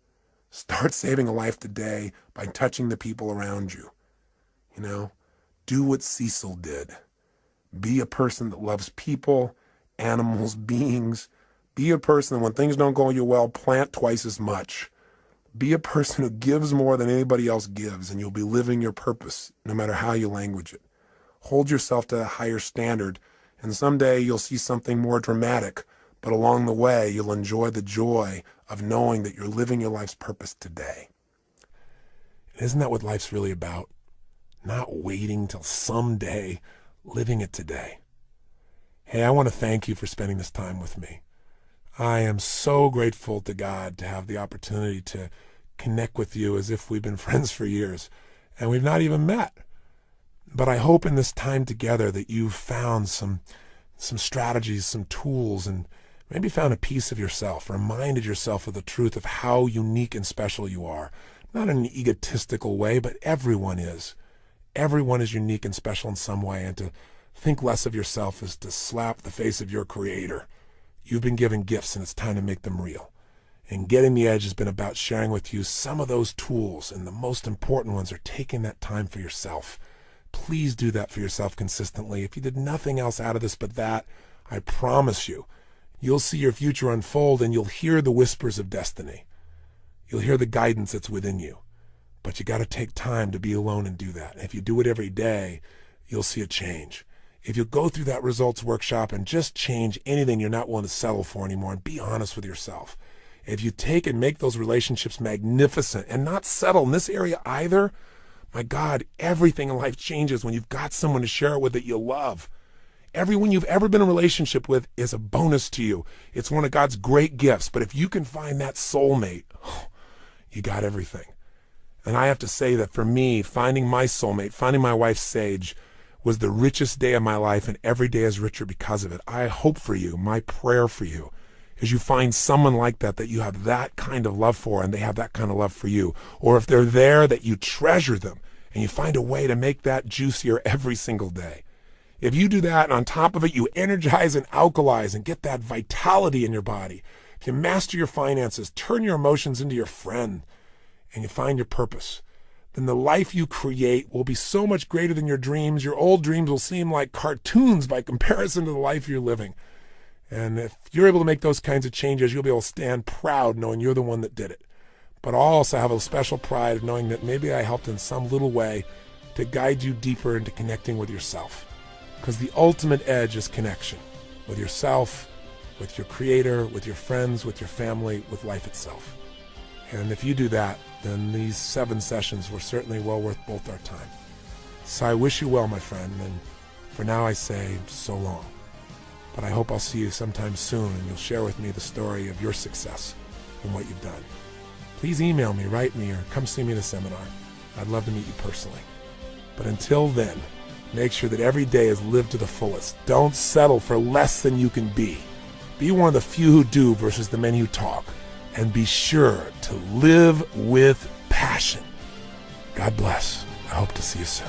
Start saving a life today by touching the people around you. Do what Cecil did. Be a person that loves people, animals, beings. Be a person that when things don't go you well, plant twice as much. Be a person who gives more than anybody else gives, and you'll be living your purpose no matter how you language it. Hold yourself to a higher standard, and someday you'll see something more dramatic, but along the way you'll enjoy the joy of knowing that you're living your life's purpose today. And isn't that what life's really about? Not waiting till someday, living it today. Hey, I want to thank you for spending this time with me. I am so grateful to God to have the opportunity to connect with you as if we've been friends for years, and we've not even met. But I hope in this time together that you've found some strategies, some tools, and maybe found a piece of yourself, reminded yourself of the truth of how unique and special you are. Not in an egotistical way, but everyone is. Everyone is unique and special in some way, and to think less of yourself is to slap the face of your Creator. You've been given gifts, and it's time to make them real. And Getting the Edge has been about sharing with you some of those tools, and the most important ones are taking that time for yourself. Please do that for yourself consistently. If you did nothing else out of this but that, I promise you, you'll see your future unfold, and you'll hear the whispers of destiny. You'll hear the guidance that's within you. But you got to take time to be alone and do that. And if you do it every day, you'll see a change. If you go through that results workshop and just change anything you're not willing to settle for anymore and be honest with yourself, if you take and make those relationships magnificent and not settle in this area either, my God, everything in life changes when you've got someone to share it with that you love. Everyone you've ever been in a relationship with is a bonus to you. It's one of God's great gifts. But if you can find that soulmate, you got everything. And I have to say that for me, finding my soulmate, finding my wife Sage, was the richest day of my life, and every day is richer because of it. I hope for you, my prayer for you, is you find someone like that you have that kind of love for, and they have that kind of love for you. Or if they're there, that you treasure them, and you find a way to make that juicier every single day. If you do that, and on top of it, you energize and alkalize and get that vitality in your body, if you master your finances, turn your emotions into your friend, and you find your purpose, then the life you create will be so much greater than your dreams. Your old dreams will seem like cartoons by comparison to the life you're living. And if you're able to make those kinds of changes, you'll be able to stand proud knowing you're the one that did it. But I'll also have a special pride of knowing that maybe I helped in some little way to guide you deeper into connecting with yourself. Because the ultimate edge is connection with yourself, with your creator, with your friends, with your family, with life itself. And if you do that, then these 7 sessions were certainly well worth both our time. So I wish you well, my friend, and for now I say so long. But I hope I'll see you sometime soon, and you'll share with me the story of your success and what you've done. Please email me, write me, or come see me at a seminar. I'd love to meet you personally. But until then, make sure that every day is lived to the fullest. Don't settle for less than you can be. Be one of the few who do versus the many who talk. And be sure to live with passion. God bless. I hope to see you soon.